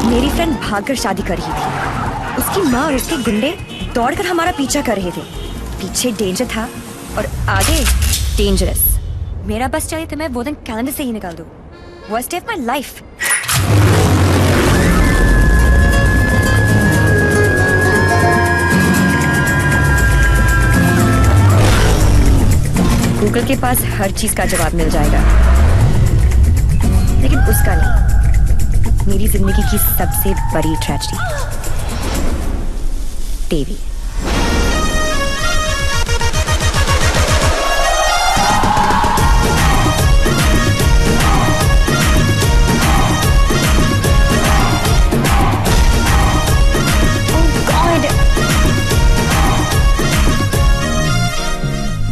मेरी फ्रेंड भागकर शादी कर रही थी। उसकी माँ और उसके गुंडे दौड़कर हमारा पीछा कर रहे थे। पीछे डेंजर था और आगे डेंजरस। मेरा बस चाहिए तो मैं वो दिन कैलेंडर से ही निकाल दूं। Worst day of my life. Google के पास हर चीज का जवाब मिल जाएगा, लेकिन उसका नहीं। मेरी जिंदगी की सबसे बड़ी ट्रेजेडी, देवी।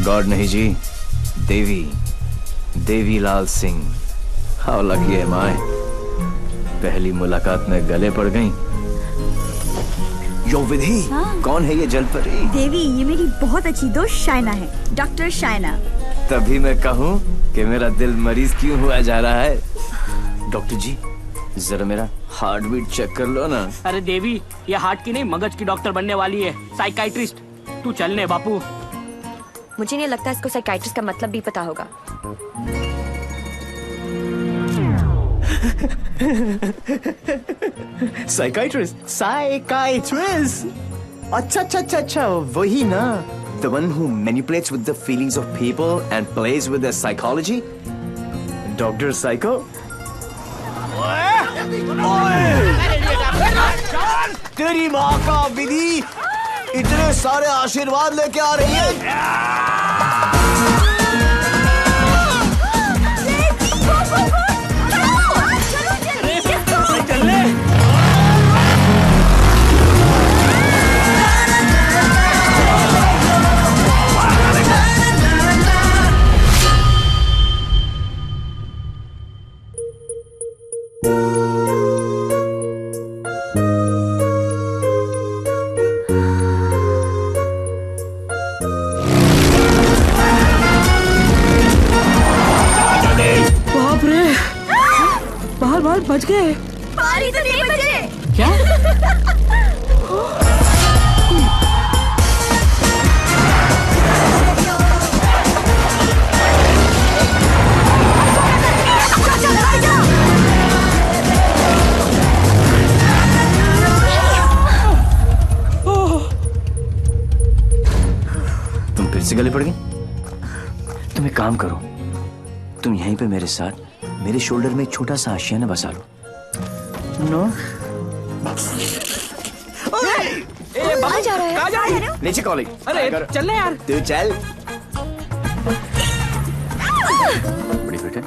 गॉड नहीं जी, देवी Lal Singh. How lucky M आई। पहली मुलाकात में गले पड़ गई। यो विधि, कौन है ये जलपरी? देवी, ये मेरी बहुत अच्छी दोस्त शाइना है, डॉक्टर शाइना। तभी मैं कहूँ कि मेरा दिल मरीज क्यों हुआ जा रहा है। डॉक्टर जी, जरा मेरा हार्ट बीट चेक कर लो ना। अरे देवी, ये हार्ट की नहीं मगज की डॉक्टर बनने वाली है, साइकाइट्रिस्ट। तू चलने बापू। मुझे नहीं लगता इसको साइकाइट्रिस्ट का मतलब भी पता होगा। साइकाइट्रिस्ट। अच्छा, वही ना। The one who manipulates with the feelings of people and plays with their psychology. Dr. Psycho. तेरी माँ का विधि इतने सारे आशीर्वाद लेके आ रही है। बाल बच गए। बाल तो नहीं बचे। क्या? तुम फिर से गले पड़ गई? तुम एक काम करो, तुम यहीं पे मेरे साथ मेरे शोल्डर में एक छोटा सा आशियाना बसा लो। नो। कहाँ जा रहा है? कहाँ जा रहे हो? नीचे कॉलिंग। अरे चलने यार। तू चल। बड़ी बेटे।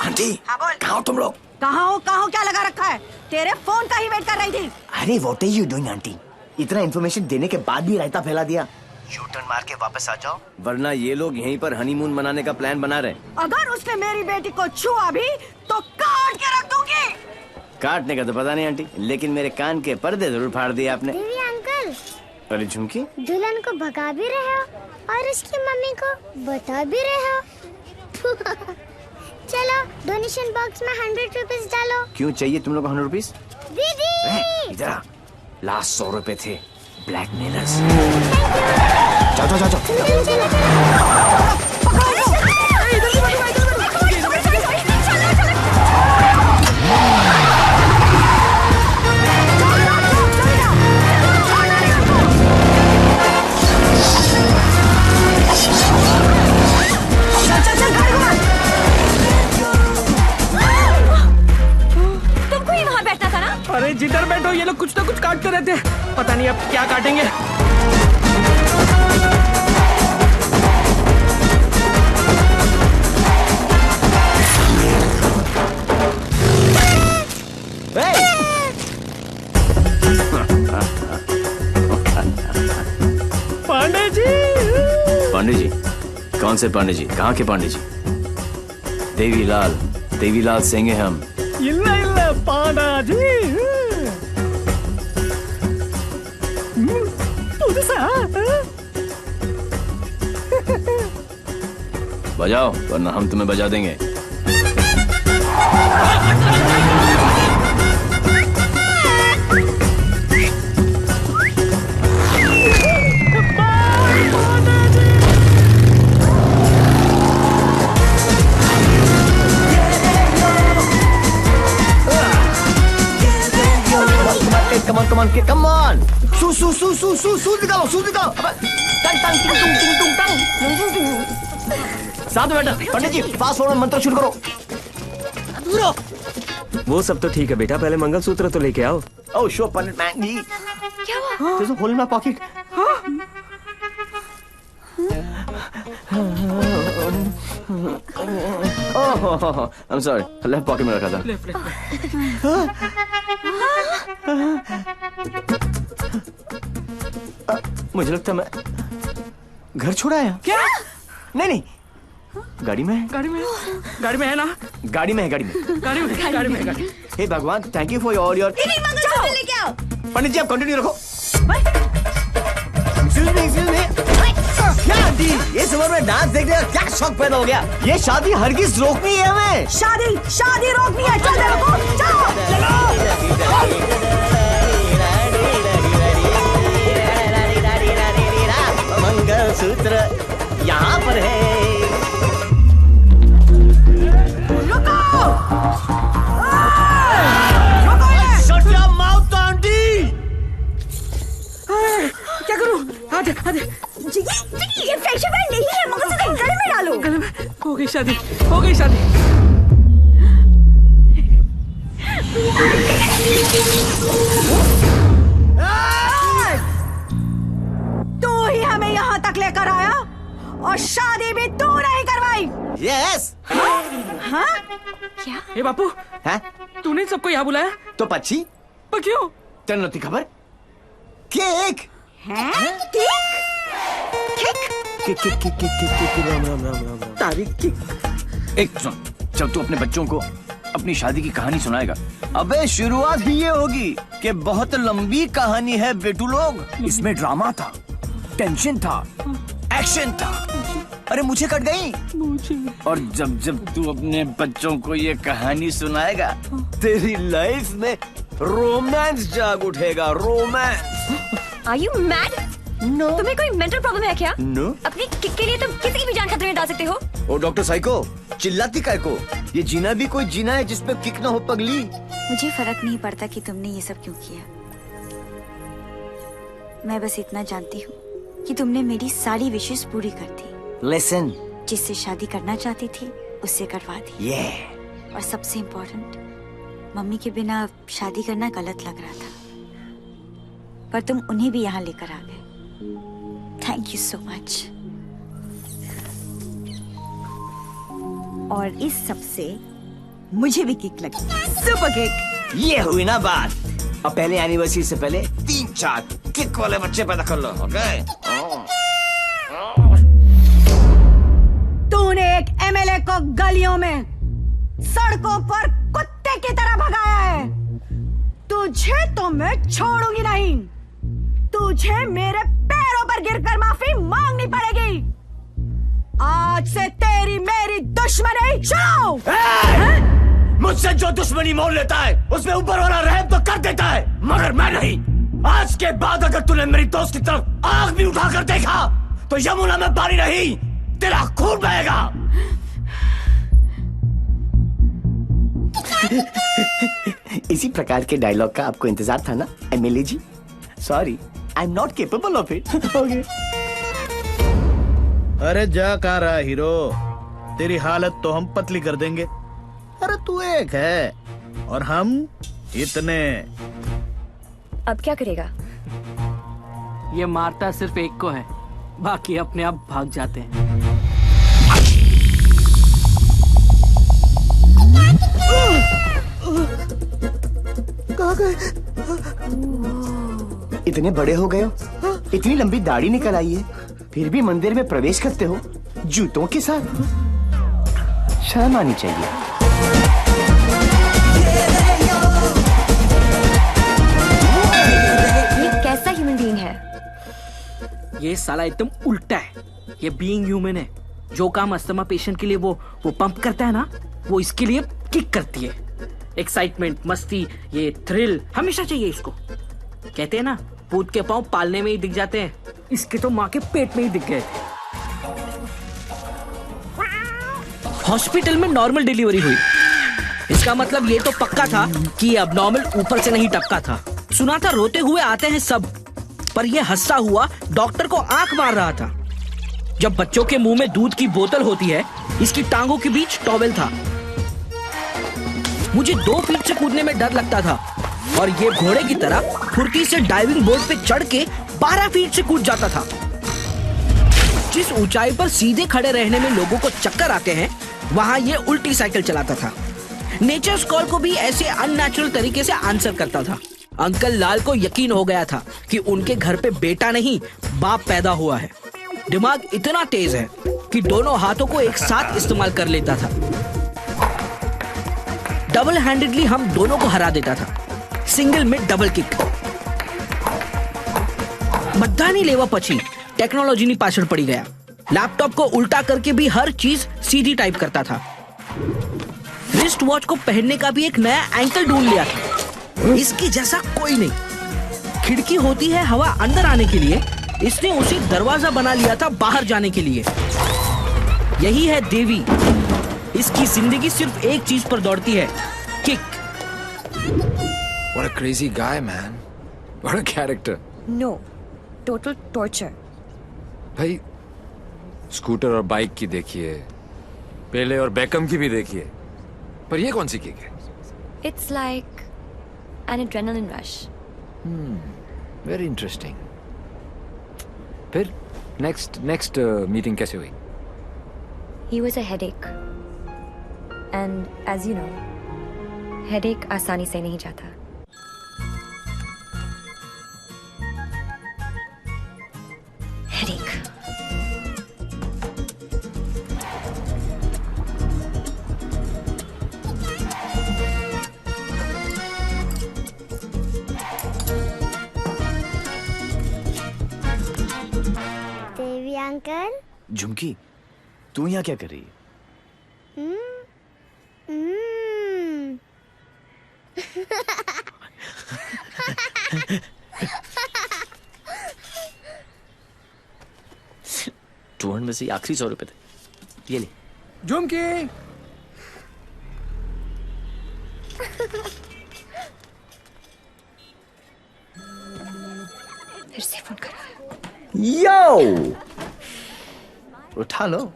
आंटी, कहाँ हो तुम लोग? कहाँ हो क्या लगा रखा है? तेरे फोन का ही वेट कर रही थी। अरे what are you doing aunty? इतना इन्फॉर्मेशन देने के बाद भी रायता फैला दिया। यू टर्न मार के वापस आ जाओ, वरना ये लोग यहीं पर हनीमून मनाने का प्लान बना रहे। अगर उसने मेरी बेटी को छुआ भी तो काट के रख दूंगी। काटने का तो पता नहीं आंटी, लेकिन मेरे कान के पर्दे जरूर फाड़ दिए आपने। देवी अंकल, अरे झुमकी, दुल्हन को भगा भी रहे हो और उसकी मम्मी को बता भी रहे हो। चलो डोनेशन बॉक्स में 100 रुपीस डालो। क्यों चाहिए तुम लोग 100 रुपीस? दीदी इधर आ, लास्ट 100 रुपए थे ब्लैकमेलर्स। जाओ। तुमको ही वहाँ बैठना था ना? अरे जिधर बैठो ये लोग कुछ ना कुछ काटते रहते हैं, पता नहीं अब क्या काटेंगे। पांडे जी? कौन से पांडे जी? कहाँ के पांडे जी? देवीलाल सिंह है हम। ಇಲ್ಲ ಪಾಂಡಾಜಿ पुதுசா बजाओ, वरना हम तुम्हें बजा देंगे। come on, come on. सूद निकालो, सूद निकालो. टंग टंग टिंग टुंग टिंग टुंग टंग. साथ में बैठो. पंडित जी, फास्ट फॉरवर्ड मंत्र शुरू करो. वो सब तो ठीक है बेटा, पहले मंगलसूत्र तो लेके आओ. Oh, sure, पंडित मैन जी. क्या हुआ? There's a hole in my pocket. Oh, I'm sorry. Left pocket में रखा था. मुझे लगता मैं घर छोड़ आया. क्या? नहीं. गाड़ी में है. गाड़ी में है ना? गाड़ी में है. हे भगवान, thank you for your mangalsutra लेके आओ. पंडित जी, आप कंटिन्यू रखो. Excuse me. क्या आंटी, ये उम्र में डांस देखने का क्या शौक पैदा हो गया? ये शादी हरगिज रोकनी है हमें. शादी रोकनी है. चल देखो, चलो. मंगलसूत्र यहाँ पर है. Shut your mouth, aunty. क्या करूं? आधे ये फेशियल बैंड नहीं है. मंगलसूत्र गले में डालो. गले में. हो गई शादी. तू ही हमें यहाँ तक लेकर आया और शादी भी तू नहीं करवाई. Yes. हाँ? ए बापू, हैं? तूने सबको यहाँ बुलाया? तो पक्षी पर क्यों? तेरे नती खबर? केक. हैं? राम. तारीख की. एक सुन, जब तू अपने बच्चों को अपनी शादी की कहानी सुनाएगा, अबे शुरुआत ही ये होगी कि बहुत लंबी कहानी है बेटू लोग. इसमें ड्रामा था, टेंशन था, एक्शन था. अरे मुझे कट गई. और जब तू अपने बच्चों को ये कहानी सुनाएगा, तेरी लाइफ में रोमांस जाग उठेगा. Romance. Are you mad? No. तुम्हें कोई मेंटल प्रॉब्लम है क्या? No. अपनी किक के लिए तुम किसी की भी जान खतरे में डाल सकते हो. ओ डॉक्टर साइको, चिल्लाती काय को? ये जीना भी कोई जीना है जिसपे किक ना हो पगली. मुझे फर्क नहीं पड़ता कि तुमने ये सब क्यों किया. मैं बस इतना जानती हूँ कि तुमने मेरी सारी विशेष पूरी कर दी. Listen. जिससे शादी करना चाहती थी उससे करवा दी. Yeah. और सबसे इम्पोर्टेंट, मम्मी के बिना शादी करना गलत लग रहा था, पर तुम उन्हें भी यहाँ लेकर आ गए. Thank you so much. और इस सब से मुझे भी किक लगी. Super kick. ये हुई ना बात. अब पहले एनिवर्सरी से पहले 3-4 किक वाले बच्चे पैदा कर लो. ओके? तूने एक एमएलए को गलियों में, सड़कों पर कुत्ते की तरह भगाया है. तुझे तो मैं छोड़ूंगी नहीं. तुझे मेरे पैरों पर गिरकर माफी मांगनी पड़ेगी. आज से तेरी मेरी दुश्मनी शुरू. मुझसे जो दुश्मनी मोल लेता है उसमें ऊपर वाला रहम तो कर देता है, मगर मैं नहीं. आज के बाद अगर तूने मेरी दोस्त की तरफ आंख भी उठाकर देखा तो यमुना में पानी नहीं, तेरा खून बहेगा. इसी प्रकार के डायलॉग का आपको इंतजार था ना MLA ji? Sorry, I am not capable of it. Okay. अरे जा कहाँ रहा हीरो, तेरी हालत तो हम पतली कर देंगे. अरे तू एक है और हम इतने. अब क्या करेगा? ये मारता सिर्फ एक को है, बाकी अपने आप भाग जाते हैं. कहाँ गए? इतने बड़े हो गए हो, इतनी लंबी दाढ़ी निकल आई है, फिर भी मंदिर में प्रवेश करते हो जूतों के साथ. शर्म आनी चाहिए. ये कैसा ह्यूमन बीइंग है? ये साला एकदम उल्टा है. ये बीइंग ह्यूमन है. जो काम अस्थमा पेशेंट के लिए वो पंप करता है ना, वो इसके लिए किक करती है. एक्साइटमेंट, मस्ती, ये थ्रिल हमेशा चाहिए इसको. कहते हैं ना, पूत के पांव पालने में ही दिख जाते हैं. इसके तो माँ के पेट में ही दिख गए थे. हॉस्पिटल में नॉर्मल डिलीवरी हुई. इसका मतलब ये तो पक्का था कि अब नॉर्मल ऊपर से नहीं टपका था. सुना था रोते हुए आते हैं सब, पर यह हंसता हुआ डॉक्टर को आंख मार रहा था। जब बच्चों के मुंह में दूध की बोतल होती है, इसकी टांगों के बीच टॉवेल था। मुझे 2 फीट से कूदने में डर लगता था और ये घोड़े की तरह फुर्ती से डाइविंग बोर्ड पे चढ़ के 12 फीट से कूद जाता था। जिस ऊंचाई पर सीधे खड़े रहने में लोगों को चक्कर आते हैं, वहां ये उल्टी साइकिल चलाता था। नेचर्स कॉल को भी ऐसे अननेचुरल तरीके से आंसर करता था। अंकल लाल को यकीन हो गया था कि उनके घर पे बेटा नहीं बाप पैदा हुआ है। दिमाग इतना तेज है कि दोनों हाथों को एक साथ इस्तेमाल कर लेता था। डबल हैंडेडली हम दोनों को हरा देता था, सिंगल में डबल किक। बधानी लेवा पची टेक्नोलॉजी पाछड़ पड़ी गया। लैपटॉप को उल्टा करके भी हर चीज सीधी टाइप करता था। रिस्ट वॉच को पहनने का भी एक नया एंकल ढूंढ लिया था, इसके जैसा कोई नहीं। खिड़की होती है हवा अंदर आने के लिए, इसने उसे दरवाजा बना लिया था बाहर जाने के लिए। यही है देवी, इसकी जिंदगी सिर्फ एक चीज पर दौड़ती है, kick. What a crazy guy, man. What a character. No, total torture. भाई स्कूटर और बाइक की देखिए, पेले और बेकम की भी देखिए, पर ये कौन सी किक है? It's like an adrenaline rush. Very interesting. फिर next मीटिंग कैसे हुई? He was a headache. And as you know, headache आसानी से नहीं जाता। Headache. देवी अंकल। झुमकी, तू यहाँ क्या कर रही है? टूर में से आखिरी 100 रुपए थे, ये ले। झुमकी। फिर से फोन करा। यो, उठा लो,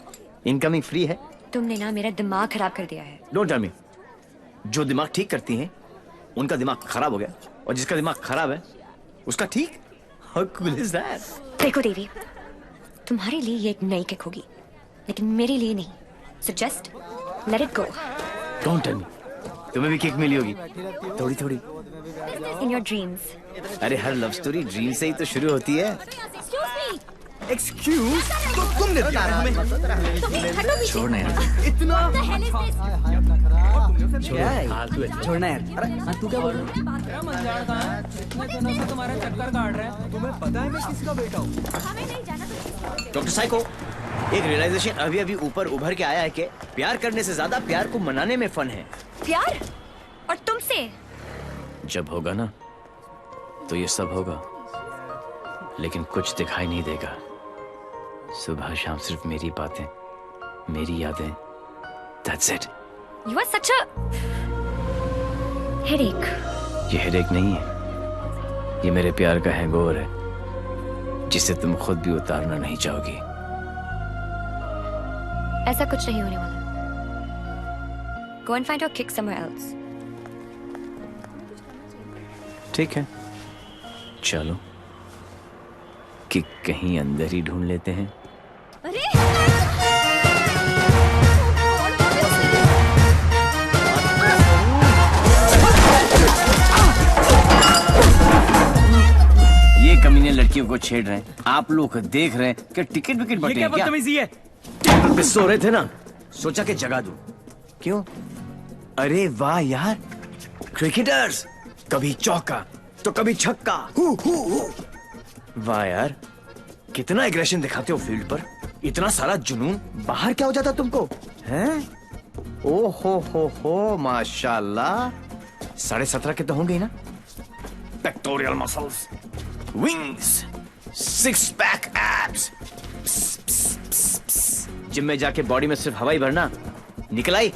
इनकमिंग फ्री है। तुमने ना मेरा दिमाग खराब कर दिया है। Don't tell me. जो दिमाग ठीक करती हैं, उनका दिमाग खराब हो गया, और जिसका दिमाग खराब है उसका ठीक। How cool is that? देखो देवी, तुम्हारे लिए ये एक नई किक होगी, लेकिन मेरे लिए नहीं। So just let it go. Don't tell me. तुम्हें भी किक मिली होगी, थोड़ी थोड़ी। In your dreams. अरे हर लव स्टोरी ड्रीम से ही तो शुरू होती है। एक्सक्यूज, तो तुमने दिया है हमें। छोड़ना यार। इतना छोड़ना यार। अरे तू क्या बोल रहा है? तुम्हारा चक्कर काट रहा है। तुम्हें पता है मैं किसका बेटा हूँ? डॉक्टर साइको, एक रियलाइजेशन अभी अभी ऊपर उभर के आया है कि प्यार करने से ज्यादा प्यार को मनाने में फन है। प्यार? और तुमसे? जब होगा ना, तो ये सब होगा, लेकिन कुछ दिखाई नहीं देगा। सुबह शाम सिर्फ मेरी बातें, मेरी यादें। That's it. You are such a headache. ये हेडेक नहीं है, ये मेरे प्यार का हैंगओवर है, जिसे तुम खुद भी उतारना नहीं चाहोगी। ऐसा कुछ नहीं होने वाला। Go and find your kick somewhere else. ठीक है, चलो किक कहीं अंदर ही ढूंढ लेते हैं। अरे! ये कमीने लड़कियों को छेड़ रहे हैं, आप लोग देख रहे हैं कि टिकट विकेट बटे हैं क्या? बदतमीजी है। टेबल पे सो रहे थे ना, सोचा कि जगा दूं। क्यों? अरे वाह यार, क्रिकेटर्स, कभी चौका तो कभी छक्का। वाह यार, कितना एग्रेशन दिखाते हो फील्ड पर, इतना सारा जुनून। बाहर क्या हो जाता तुमको, हैं? ओ हो, माशाल्लाह। 17.5 के तो होंगे ही ना? Pectoral muscles, wings, 6 pack abs. Gym में जाके बॉडी में सिर्फ हवा ही भरना, निकल आई।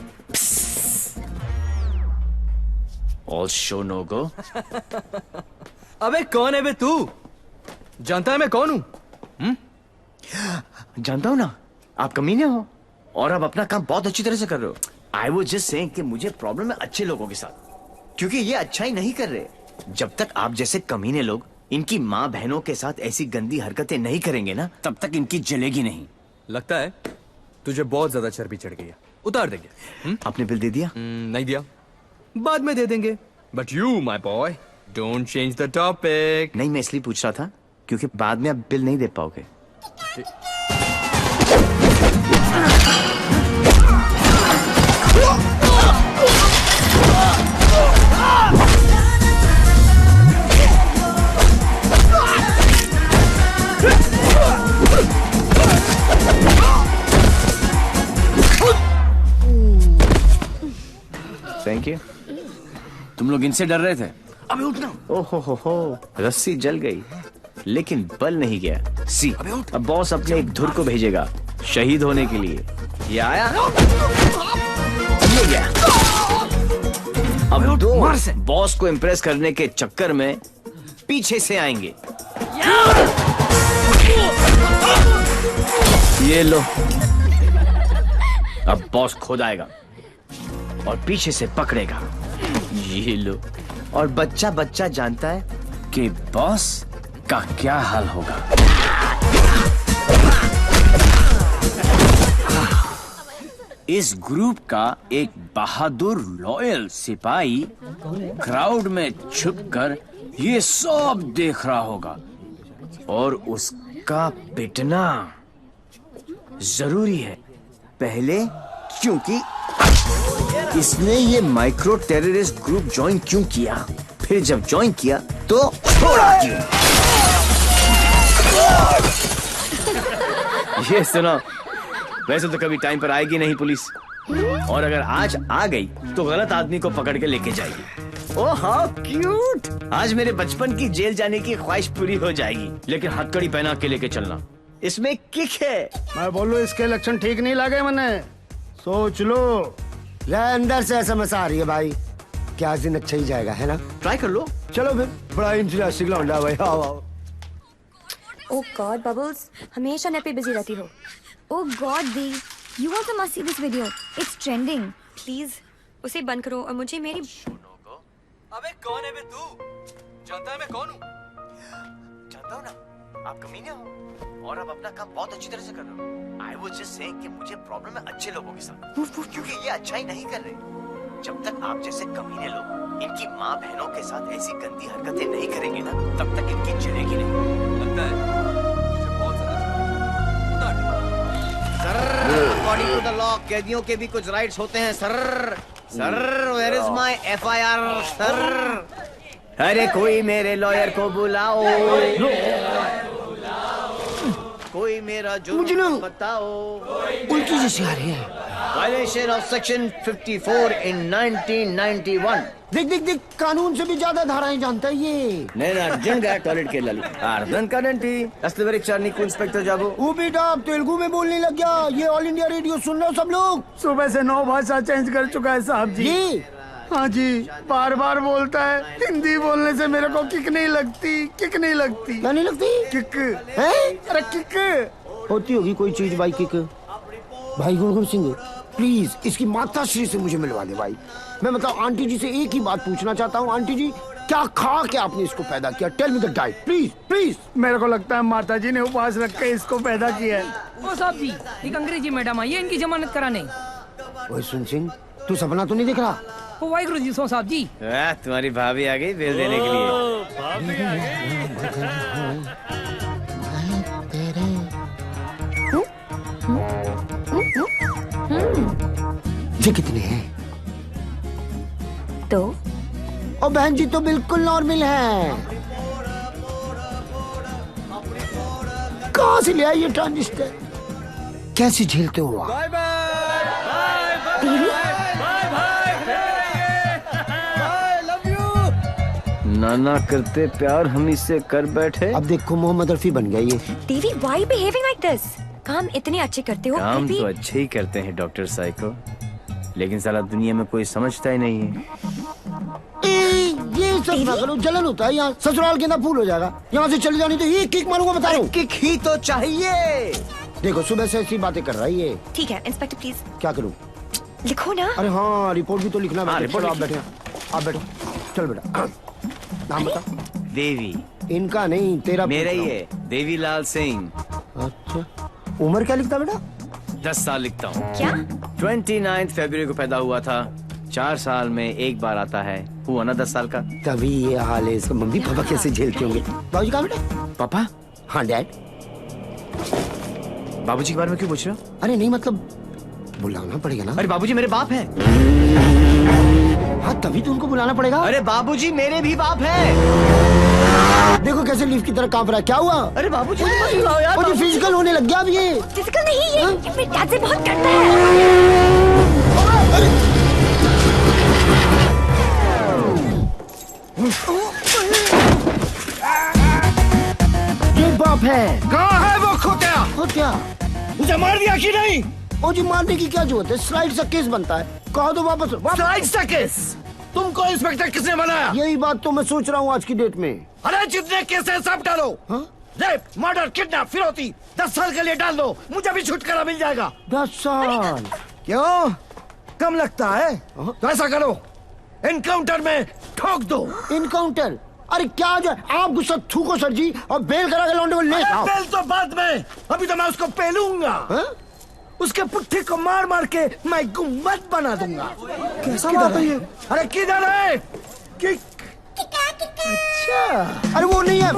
ऑल शो नो गो। अबे कौन है बे तू? जानता है मैं कौन हूँ? जानता हूँ ना, आप कमीने हो और आप अपना काम बहुत अच्छी तरह से कर रहे हो। आई वाज जस्ट सेइंग कि मुझे प्रॉब्लम है अच्छे लोगों के साथ, क्योंकि ये अच्छा ही नहीं कर रहे। जब तक आप जैसे कमीने लोग इनकी माँ बहनों के साथ ऐसी गंदी हरकतें नहीं करेंगे ना, तब तक इनकी जलेगी नहीं। लगता है तुझे बहुत ज्यादा चर्बी चढ़ गई है, उतार देंगे। आपने बिल दे दिया? नहीं दिया, बाद में दे देंगे। But you my boy don't change the topic. नहीं, मैं इसलिए पूछ रहा था क्योंकि बाद में आप बिल नहीं दे पाओगे। Thank you. तुम लोग इनसे डर रहे थे? अबे उठना। ओहो, रस्सी जल गई लेकिन बल नहीं गया। सी, अब बॉस अपने एक धुर को भेजेगा शहीद होने के लिए। ये आया, ये गया। अब दो बॉस को इम्प्रेस करने के चक्कर में पीछे से आएंगे। ये लो, अब बॉस खुद आएगा और पीछे से पकड़ेगा। ये लो, और बच्चा बच्चा जानता है कि बॉस का क्या हाल होगा। इस ग्रुप का एक बहादुर लॉयल सिपाही क्राउड में छुपकर ये सब देख रहा होगा और उसका पिटना जरूरी है पहले, क्योंकि इसने ये माइक्रो टेररिस्ट ग्रुप ज्वाइन क्यों किया, फिर जब ज्वाइन किया तो छोड़ा क्यों। ये सुनो, वैसे तो कभी टाइम पर आएगी नहीं पुलिस, और अगर आज आ गई तो गलत आदमी को पकड़ के लेके जाएगी। ओह हाउ क्यूट, आज मेरे बचपन की जेल जाने की ख्वाहिश पूरी हो जाएगी, लेकिन हथकड़ी पहना के लेके चलना, इसमें किक है। मैं बोलूं इसके लक्षण ठीक नहीं लगे मैंने, सोच लो। अंदर से SMS आ रही है भाई, क्या दिन अच्छा ही जाएगा, है ना? ट्राई कर लो। चलो फिर, बड़ा इंटरेस्टिंग लौंडा भाई। आओ। ओह गॉड बबल्स, हमेशा नेट पे बिजी रहती हो। ओह गॉड दी, you also must see this video, it's trending. Please उसे बंद करो और मुझे मेरी। अबे कौन है बे तू? जानता है मैं कौन हूँ? जानता हूँ ना, आप कमीने हो और आप अपना काम बहुत अच्छी तरह से कर रहे हो। आई वाज जस्ट सेइंग कि मुझे प्रॉब्लम है अच्छे लोगों के साथ, क्योंकि ये अच्छा ही नहीं कर रहे। जब तक आप जैसे कमीने लोग इनकी माँ बहनों के साथ ऐसी गंदी हरकतें नहीं करेंगे ना, तब तक इनकी जलेगी नहीं। लगता है तुझे बहुत ज्यादा उतार देंगे। Sir, according to the law कैदियों के भी कुछ राइट्स होते हैं sir. Sir, where is my FIR sir? अरे कोई मेरे लॉयर को बुलाओ, कोई मेरा जुर्म बताओ। उल्टी जैसी आ रही है। Violation of section 54 in 1991। देख, कानून से भी ज्यादा धाराएं जानता है ये। నేను అర్జెంట్గా टॉयलेट के लाली అర్థం కాదండి అసలు వరకు నీకు इन्स्पेक्टर जाबो। वो बेटा आप तेलुगु में बोलने लग गया। ये ऑल इंडिया रेडियो सुन रहे हो सब लोग? सुबह से 9 भाषा चेंज कर चुका है साहब जी। हाँ जी, बार बार बोलता है। हिंदी बोलने से मेरे को किक नहीं लगती। क्या नहीं लगती? किक है? अरे किक होती होगी कोई चीज भाई। किक भाई गुरु सिंह, प्लीज इसकी माता श्री से मुझे मिलवा दे भाई। मैं मतलब आंटी जी से एक ही बात पूछना चाहता हूँ। आंटी जी, क्या खा के आपने इसको पैदा किया? Tell me the diet please. मेरे को लगता है माता जी ने उपवास रख के इसको पैदा किया है। ओ साहब जी, एक अंग्रेजी मैडम आई है इनकी जमानत कराने। ओए सुन सिंह, तू सपना तो नहीं दिख रहा? ओ वाहिगुरु जी सो साहब जी। तुम्हारी भाभी आ गई बिल देने के लिए। ये कितने हैं? तो ओ बहन जी तो बिल्कुल नॉर्मल है। कहाँ से ले आई ये ट्रांजिस्टर? कैसे झेलते हो आप? नाना करते प्यार हम इससे कर बैठे। अब देखो मोहम्मद रफी बन गया ये। TV why behaving like this? काम इतने अच्छे करते हो। काम तो अच्छे ही करते हैं डॉक्टर साइको, लेकिन साला दुनिया में कोई समझता ही नहीं है। ये सब ना करो, जलन होता है यहाँ। ससुराल के अंदर फूल हो जाएगा। यहाँ से चली जानी तो ये किक मारूंगा, बता रहा हूँ। किक ही तो चाहिए। देखो सुबह से ऐसी बातें कर रही है। ठीक है इंस्पेक्टर प्लीज। क्या करूँ? लिखो ना। अरे हाँ रिपोर्ट भी तो लिखना है। रिपोर्ट आप बैठे, आप बैठो। चल बेटा नाम बता। देवी। इनका नहीं तेरा। मेरा ही है, देवीलाल सिंह। अच्छा उम्र क्या लिखता बेटा? 10 साल लिखता हूँ। क्या? 29 फरवरी को पैदा हुआ था। 4 साल में एक बार आता है। हुआ ना 10 साल का। तभी ये हाल है इसका। मम्मी पापा कैसे झेलते होंगे? बाबूजी कहाँ बेटा? पापा? हाँ डैड। बाबूजी के बारे में क्यों पूछ रहे हो? अरे नहीं मतलब बुलाना पड़ेगा ना। अरे बाबूजी मेरे बाप है। हाँ तभी तो उनको बुलाना पड़ेगा। अरे बाबूजी मेरे भी बाप है। देखो कैसे लीफ की तरह कांप रहा है। क्या हुआ? अरे बाबूजी मत बुलाओ यार। मुझे फिजिकल होने लग गया अब ये। फिजिकल नहीं ये मेरे डैड से बहुत करता है। ये बाप है। कहाँ है वो खोतिया? खोतिया मुझे मार दिया कि नहीं? ओ जी मारने की क्या जरूरत है? स्लाइड सा केस बनता है। कहो तो वापस। स्लाइड सा केस? तुमको इंस्पेक्टर किसने बनाया? यही बात तो मैं सोच रहा हूँ आज की डेट में। अरे जितने केस है सब डालो। रेप, मर्डर, किडनैप, फिरौती 10 साल के लिए डाल दो। मुझे भी छुटकारा मिल जाएगा। 10 साल? क्यों कम लगता है? तो ऐसा करो एनकाउंटर में ठोक दो। एनकाउंटर? अरे क्या जो आप गुस्सा थूको सर जी और बेल करा के लौंडे को ले आओ। बेल तो बाद में, अभी तो मैं उसको पेलूंगा। उसके पुट्ठे को मार मार के मैं गुम्बद बना दूंगा। कैसा बात है ये? अरे किधर है? किक। अच्छा अरे वो नहीं है।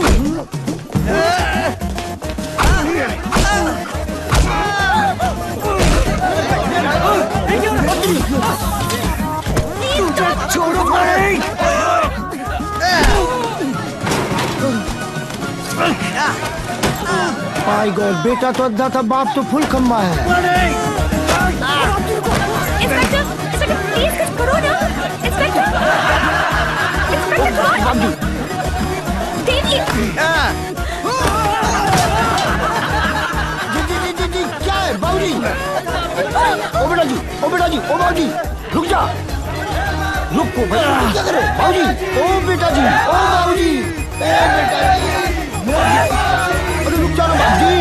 छोड़ो नहीं। माय गॉड बेटा तो अद्धा था, बाप तो फुल खम्बा है। इंस्पेक्टर प्लीज कुछ करो ना। इंस्पेक्टर देवी। जी क्या है बाबूजी? ओ बेटा जी, ओ बेटा जी, ओ बाबूजी रुक जा। रुको क्या करे बाबूजी? ओ बेटा जी, ओ बाबूजी, बेटा जी। अरे रुक जाओ बाबूजी,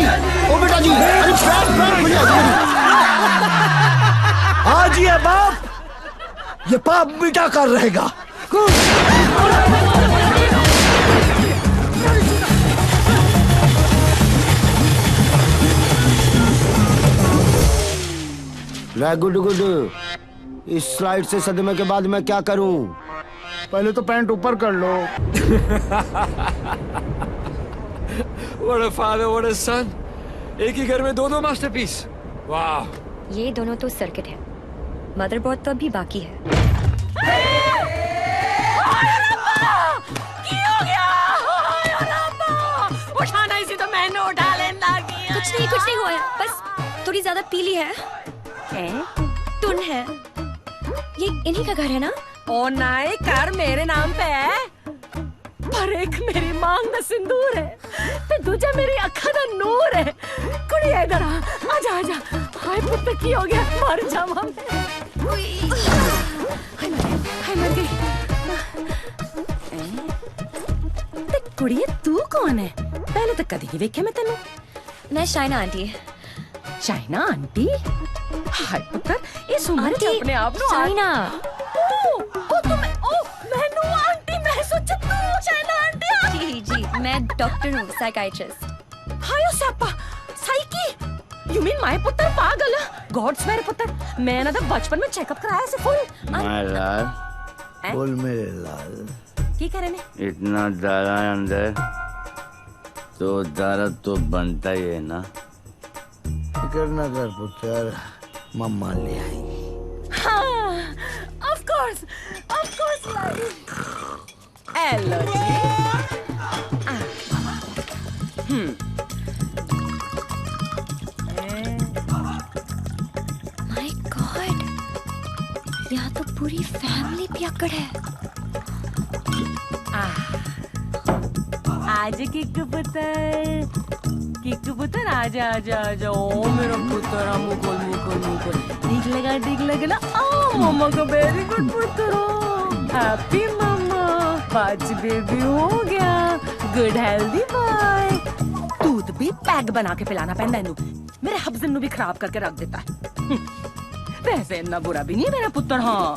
ओ बेटा जी। अरे पैर खुल जाएगा। आज ये बाप ये पाप मिटा कर रहेगा। Good good. इस स्लाइड से सदमे के बाद मैं क्या करूं? पहले तो पैंट ऊपर कर लो। What a father, what a son. एक ही घर में दो मास्टरपीस। वाह। ये दोनों तो सर्किट है, मदरबोर्ड तो अभी बाकी है। उठाना इसी तो मैंने उठा लेना। कुछ नहीं हुआ है, बस थोड़ी ज्यादा पीली है। टुन है। ये इन्हीं का घर है ना? ओ नाई कार मेरे नाम पे है, पर एक मेरी मांग दा सिंदूर है ते दूजा मेरी अखा दा नूर है। कुड़ी इधर आ, आजा आजा। हाय पुत्र की हो गया, मर जावा मैं। हाय मर गई। ते कुड़िए तू कौन है? पहले तो कदी नहीं देखे मैं तेनू। मैं शाइना आंटी। China aunty? हाय पुत्र इस उम्र च अपने आप नु चाइना। ओ मैनू आंटी मैं सोचा तू चाइना आंटी। जी मैं डॉक्टर हूँ, साइकाइट्रिस्ट। हायो Sapa psyche. You mean my पुत्र पागल? गॉड्स मेरे पुत्र मैं ना तो बचपन में चेकअप कराया से फुल। माय लाल। बोल मेरे लाल। की करे ने? इतना दारा अंदर तो दारा तो बनता ही है ना। फिकर ना कर पुत्र, मम्मा ले आएंगी। हाँ, of course hello ji. My God, यहाँ तो पूरी फैमिली पियक्कड़ है। आज किक पुत्र आजा आजा आजा। ओ मेरा पुत्र मुकुल मुकुल मुकुल। ठीक लगा ना? ओ मम्मा का वेरी गुड पुत्र हो। हैप्पी मम्मा, आज बेबी हो गया। Good healthy boy. दूध भी पैक बना के पिलाना पैंदा इनू, मेरे हब्जन नु भी खराब करके रख देता है। वैसे इतना बुरा भी नहीं मेरा पुत्र। हाँ,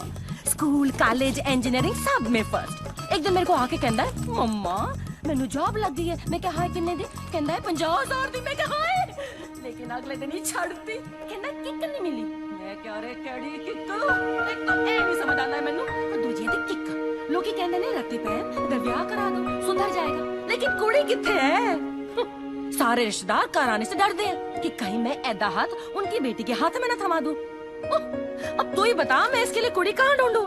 स्कूल कॉलेज इंजीनियरिंग सब में फर्स्ट। एक दिन मेरे को आके कहता है मम्मा मैनू जॉब लग गई है। मैं क्या हाय किन्ने दी? कहता है 50,000 दी। मैं क्या हाय, लेकिन अगले दिन ही छड़ती। कहता किक नहीं मिली। मैं क्या रे केड़ी किक, एक तो ए नहीं समझ आता है मैनू, और दूजी दी किक। लोग ही कहते ने रत्ती पैन दा ब्याह करा दो सुधर जाएगा, लेकिन कुड़ी किथे है? सारे रिश्तेदार कराने से डरते हैं कि कहीं मैं ऐदा हाथ उनकी बेटी के हाथ में न थमा दूं। अब तू ही बता मैं इसके लिए कुड़ी कहाँ ढूंढूं?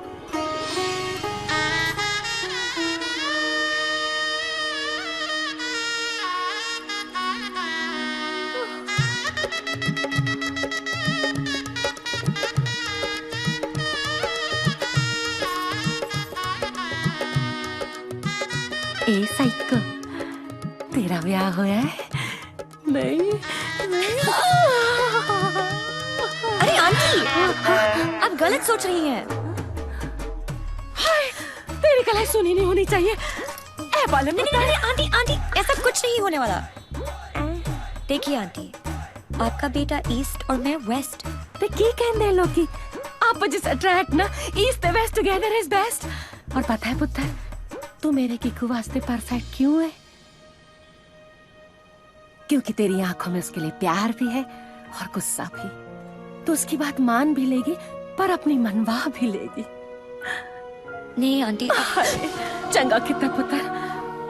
ए साइको, तेरा ब्याह होया है? नहीं, नहीं। अरे आंटी, आप गलत सोच रही हैं। हाय, तेरी कलाई सुनी नहीं होनी चाहिए। ए बालम, नहीं, आंटी आंटी, ऐसा कुछ नहीं होने वाला। देखिए आंटी, आपका बेटा ईस्ट और मैं वेस्ट। ते की कहंदे लोग आप जिस अट्रैक्ट ना east west together is best. और पता है पुत्र, तू मेरे किकू वास्ते परफेक्ट क्यों है? क्योंकि तेरी आंखों में उसके लिए प्यार भी है और गुस्सा भी। तो उसकी बात मान भी लेगी पर अपनी मनवा भी लेगी। नहीं आंटी, चंगा कितना पुत्र,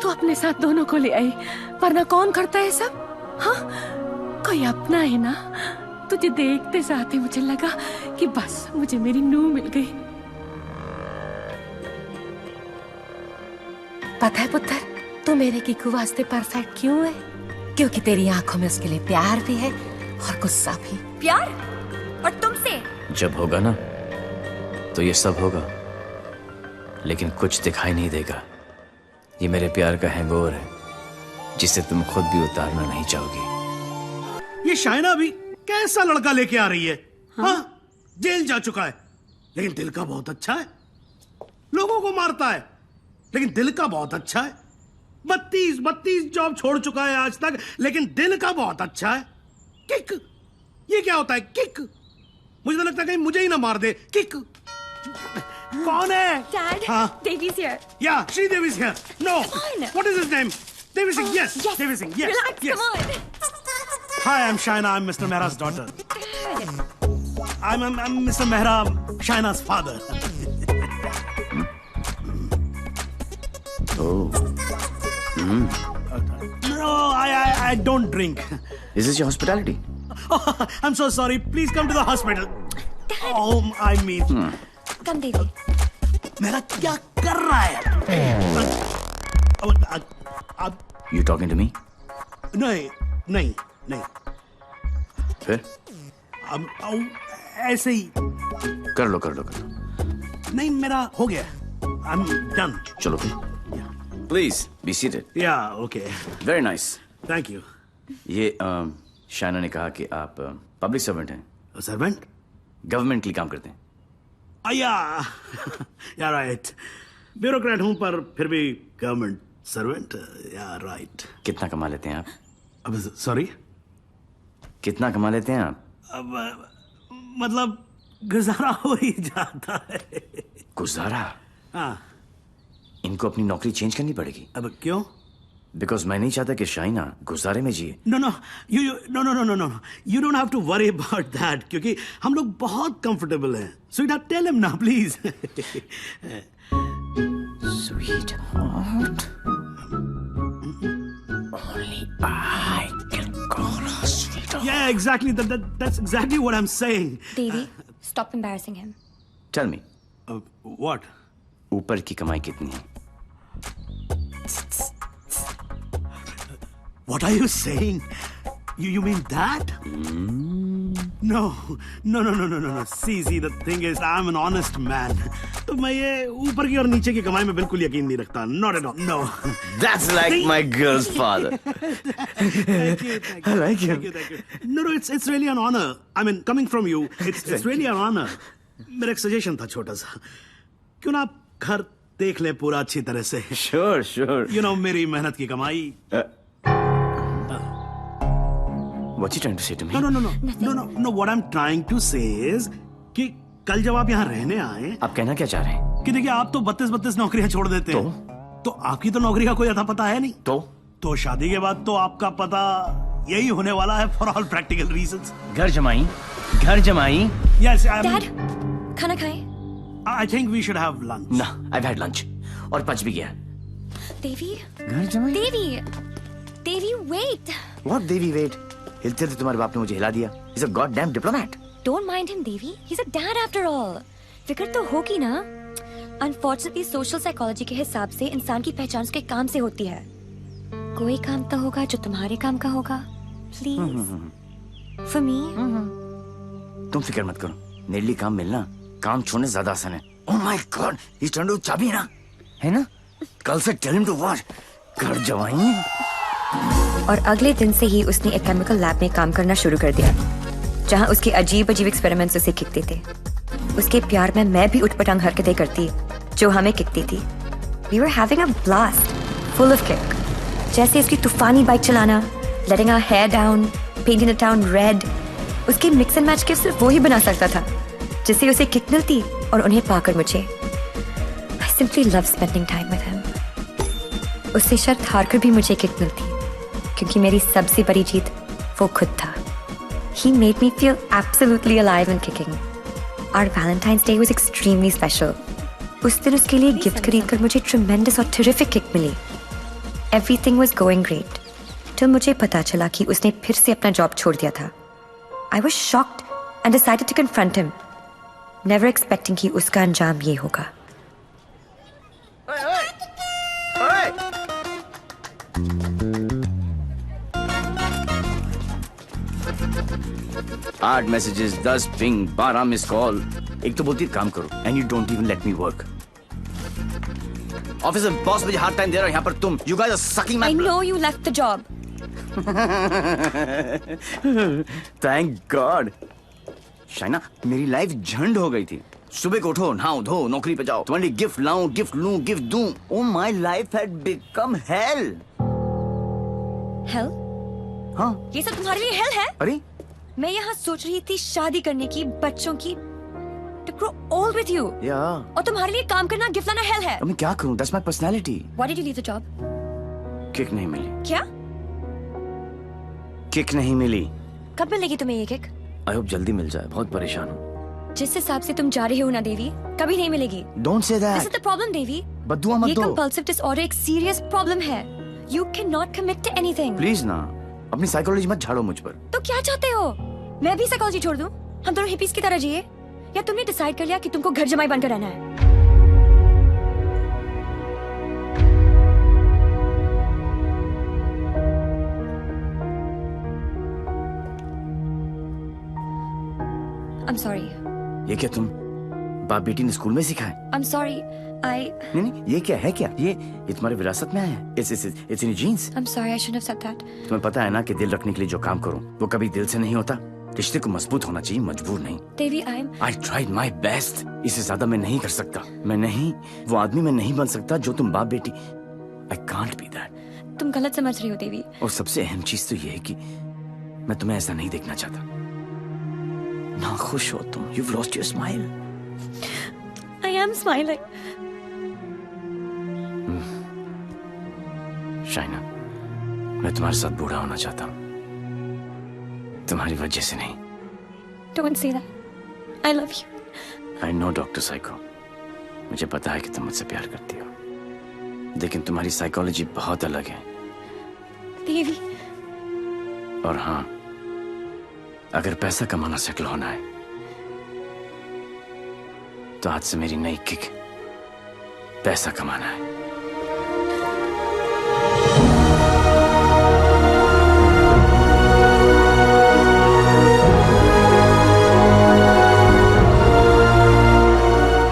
तू अपने साथ दोनों को ले आई, वरना कौन करता है सब? हाँ, कोई अपना है ना। तुझे देखते साथ ही मुझे लगा कि बस मुझे मेरी नूह मिल गई। पता है पुत्र, तू मेरे किकू वास्ते परफेक्ट क्यों है? क्योंकि तेरी आंखों में उसके लिए प्यार भी है और गुस्सा भी। प्यार? और तुमसे? जब होगा ना तो ये सब होगा, लेकिन कुछ दिखाई नहीं देगा। ये मेरे प्यार का हैंगओवर है जिसे तुम खुद भी उतारना नहीं चाहोगी। ये शाइना भी कैसा लड़का लेके आ रही है? हाँ, जेल जा चुका है लेकिन दिल का बहुत अच्छा है। लोगों को मारता है लेकिन दिल का बहुत अच्छा है। 32 जॉब छोड़ चुका है आज तक, लेकिन दिल का बहुत अच्छा है। किक, ये क्या होता है? किक, मुझे तो लगता है कहीं मुझे ही ना मार दे। किक कौन है? Dad, हाँ? Devi's here. Yeah, Sridevi's here. No. Fine. What is his name? Devi Singh. Yes. Yes. Devi Singh. Yes. Relax, Yes. come on. Hi, I'm Shaina. I'm Mr. Mehra's daughter. I'm Mr. Mehra, Shaina's father. Oh. No, I don't drink. Is this your hospitality? Oh, I'm so sorry. Please come to the hospital. Oh, I mean. Come, Devi. मेरा क्या कर रहा है? You talking to me? नहीं. फिर? ऐसे ही. कर लो. नहीं, मेरा हो गया. I'm done. चलो फिर. Please be seated. Yeah, okay. Very nice. Thank you. ये शाइना ने कहा कि आप पब्लिक सर्वेंट हैं. सर्वेंट? गवर्नमेंट के लिए काम करते हैं. Yeah, right. ब्यूरोक्रेट हूं पर फिर भी गवर्नमेंट सर्वेंट. Yeah, right. कितना कमा लेते हैं आप? अब सॉरी? कितना कमा लेते हैं आप? अब मतलब गुजारा हो ही जाता है. गुजारा? हाँ. इनको अपनी नौकरी चेंज करनी पड़ेगी. अब क्यों? बिकॉज मैं नहीं चाहता कि शाइना गुजारे में जिए. No. You don't have to worry about that क्योंकि हम लोग बहुत कंफर्टेबल हैं. Sweetheart, tell him now, please. Sweetheart. Only I can call her sweetheart. Yeah, exactly. That's exactly what I'm saying. Devi, stop embarrassing him. Tell me. What? ऊपर की कमाई कितनी है? What are you saying? You mean that? No. See, the thing is, I'm an honest man. तो मैं ये ऊपर की और नीचे की कमाई में बिल्कुल यकीन नहीं रखता. Not at all. No. That's like my girl's father. Thank you. I like him. Thank you. No, it's really an honor. I mean, coming from you, it's really an honor. मेरा एक सजेशन था छोटा सा, क्यों ना आप घर देख ले पूरा अच्छी तरह से। Sure sure. यू नो मेरी मेहनत की कमाई। What you trying to say to me? No. What I'm trying to say is कि कल जब आप यहाँ रहने आए, आप कहना क्या चाह रहे हैं? कि देखिए आप तो 32 नौकरियां छोड़ देते हैं, तो आपकी तो नौकरी का कोई अता पता है नहीं। तो शादी के बाद तो आपका पता यही होने वाला है फॉर ऑल प्रैक्टिकल रीजंस। घर जमाई, घर जमाई। Yes, Dad, खाना खाएं? I think we should have lunch. ना, I've had lunch और पच भी गया। देवी, घर जमाई? देवी, wait. What Devi wait? हिलते थे तुम्हारे बाप ने मुझे हिला दिया। He's a goddamn diplomat. Don't mind him, Devi. He's a dad after all. फिक्र तो होगी ना। Unfortunately, social psychology के हिसाब से इंसान की पहचान उसके काम से होती है। कोई काम तो होगा जो तुम्हारे काम का होगा। Please. For me. तुम फिक्र मत करो, मेरे लिए काम मिलना काम छोड़ने ज्यादा आसान है। Oh my God, he's turned to चाबी है ना? कल से tell him to watch. घर जवाई। और अगले दिन से ही उसने एक केमिकल लैब में काम करना शुरू कर दिया, जहां उसके अजीब एक्सपेरिमेंट्स उसे खिकते थे। उसके प्यार में मैं भी उठपटांग हरकतें करती जो हमें खिकती थी। We were having a blast, full of kick. जैसे उसकी तूफानी बाइक चलाना, letting our hair down, painting the town red. उसके मिक्स एंड मैच के सिर्फ वो ही बना सकता था, जिससे उसे किक मिलती और उन्हें पाकर मुझे। I simply love spending time with him. उससे शर्त हारकर भी मुझे किक मिलती, क्योंकि मेरी सबसे बड़ी जीत वो खुद था। He made me feel absolutely alive and kicking. Our Valentine's Day was extremely special. उस दिन उसके लिए गिफ्ट खरीदकर मुझे tremendous और terrific kick milli. Everything was going great. till मुझे पता चला कि उसने फिर से अपना जॉब छोड़ दिया था। I was shocked and decided to confront him, never expecting कि उसका अंजाम ये होगा। आठ मैसेजेस, 10 पिंग, 12 मिस कॉल। एक तो बोलती काम करो and you don't even let me work. Office में बॉस मुझे हार्ड टाइम दे रहा है, यहाँ पर तुम you guys are sucking my. I know you left the job. Thank God. Shaina, मेरी लाइफ झंड हो गई थी। सुबह को उठो, नहाओ धो, नौकरी पे जाओ, तुम्हारे लिए गिफ्ट लाऊं, गिफ्ट लूं, गिफ्ट दूं। Oh my life had become hell. Hell? हाँ। ये सब तुम्हारे लिए hell है? अरे मैं यहाँ सोच रही थी शादी करने की, बच्चों की, to grow old with you. Yeah. और तुम्हारे लिए काम करना, गिफ्ट लाना hell है। अब मैं क्या करूं? That's my personality. Why did you leave the job? Kick नहीं मिली। क्या? किक नहीं मिली। कब मिलेगी तुम्हें ये किक? आई होप जल्दी मिल जाए, बहुत परेशान हूँ। जिस हिसाब से तुम जा रही हो ना देवी, कभी नहीं मिलेगी। Don't say that. This is the problem, देवी। बद्दुआ मत दो। ये compulsive disorder एक serious problem है। You cannot commit to anything. Please ना, अपनी साइकोलॉजी मत झाड़ो मुझ पर। तो क्या चाहते हो? मैं भी साइकोलॉजी छोड़ दूं? हम दोनों हिपीज की तरह जिए? या तुमने डिसाइड कर लिया कि तुमको घर जमाई बनकर रहना है? I'm sorry. ये क्या तुम बाप बेटी ने स्कूल में सिखाए? I'm sorry. नहीं, ये क्या है? क्या ये तुम्हारी विरासत में है? It's in your genes. I'm sorry. I shouldn't have said that. तुम्हें पता है ना कि दिल रखने के लिए जो काम करूं वो कभी दिल से नहीं होता। रिश्ते को मजबूत होना चाहिए, मजबूर नहीं। देवी, I tried my best. इससे ज्यादा मैं नहीं कर सकता। मैं नहीं, वो आदमी मैं नहीं बन सकता जो तुम बाप बेटी। I can't be that. तुम गलत समझ रही हो देवी। और सबसे अहम चीज तो ये है कि मैं तुम्हें ऐसा नहीं देखना चाहता। ना खुश हो तुम। You've lost your smile. I am smiling. Shaina, मैं तुम्हारे साथ बूढ़ा होना चाहता हूँ, तुम्हारी वजह से नहीं। Don't say that. I love you. I know, doctor psycho. मुझे पता है कि तुम मुझसे प्यार करती हो, लेकिन तुम्हारी साइकोलॉजी बहुत अलग है। देवी। और हाँ, अगर पैसा कमाना सेटल होना है तो आज से मेरी नई किक पैसा कमाना है।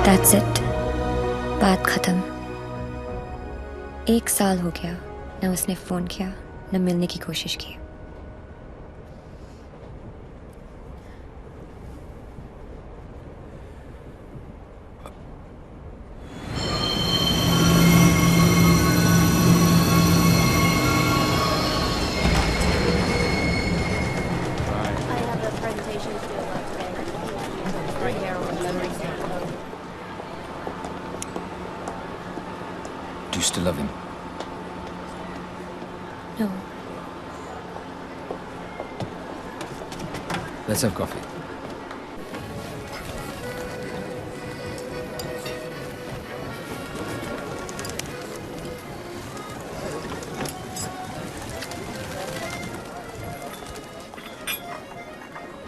That's it. बात खत्म। 1 साल हो गया, न उसने फोन किया, न मिलने की कोशिश की। Do you still love him? No. Let's have coffee.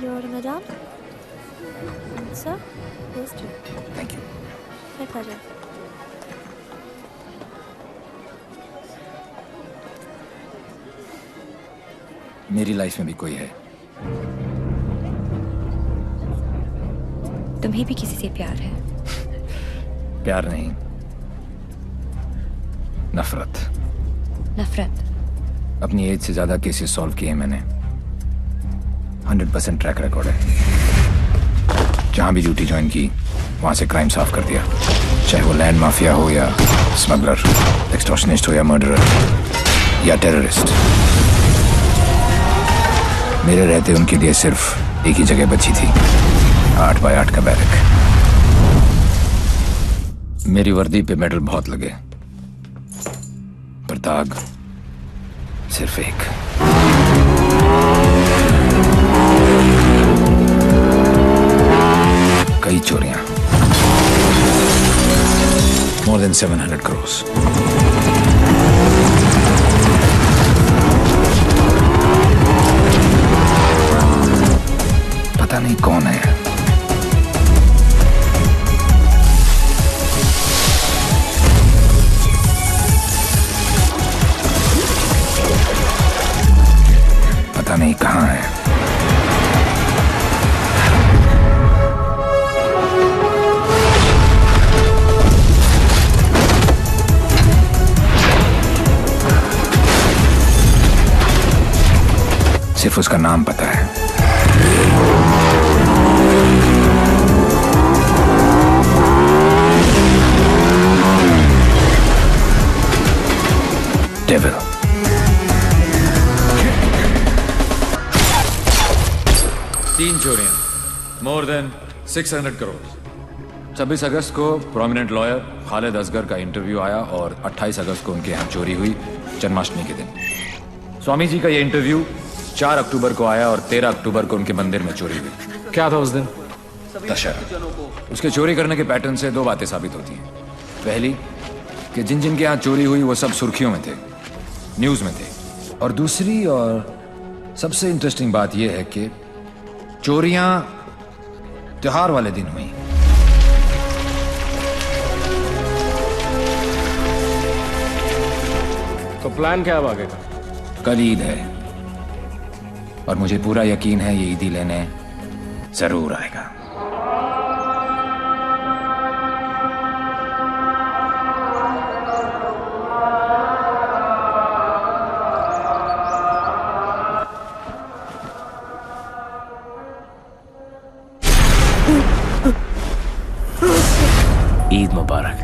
Your madam? Sir? Yes, sir. Thank you. My pleasure. मेरी लाइफ में भी कोई है। तुम्हें भी किसी से प्यार है? प्यार नहीं, नफरत। नफरत? अपनी एज से ज्यादा केसेस सॉल्व किए मैंने। 100% ट्रैक रिकॉर्ड है। जहां भी ड्यूटी ज्वाइन की वहां से क्राइम साफ कर दिया, चाहे वो लैंड माफिया हो या स्मगलर, एक्सटॉर्शनिस्ट हो या मर्डरर या टेररिस्ट। मेरे रहते उनके लिए सिर्फ एक ही जगह बची थी, 8 बाय 8 का बैरक। मेरी वर्दी पे मेडल बहुत लगे, पर दाग सिर्फ एक। कई चोरियां, more than 700 crores। पता नहीं कौन है। पता नहीं कहां है। सिर्फ उसका नाम पता है। डेविल। 3 चोरियां, मोर देन 600 करोड़। 26 अगस्त को प्रोमिनेंट लॉयर खालिद असगर का इंटरव्यू आया और 28 अगस्त को उनके यहाँ चोरी हुई, जन्माष्टमी के दिन। स्वामी जी का ये इंटरव्यू 4 अक्टूबर को आया और 13 अक्टूबर को उनके मंदिर में चोरी हुई। क्या था उस दिन? दशहरा। उसके चोरी करने के पैटर्न से 2 बातें साबित होती हैं। पहली कि जिन जिन के यहाँ चोरी हुई वो सब सुर्खियों में थे, न्यूज में थे। और दूसरी और सबसे इंटरेस्टिंग बात यह है कि चोरियां त्योहार वाले दिन हुई। तो प्लान क्या है आगे का? कल ईद है और मुझे पूरा यकीन है ये ईदी लेने जरूर आएगा। ईद मुबारक।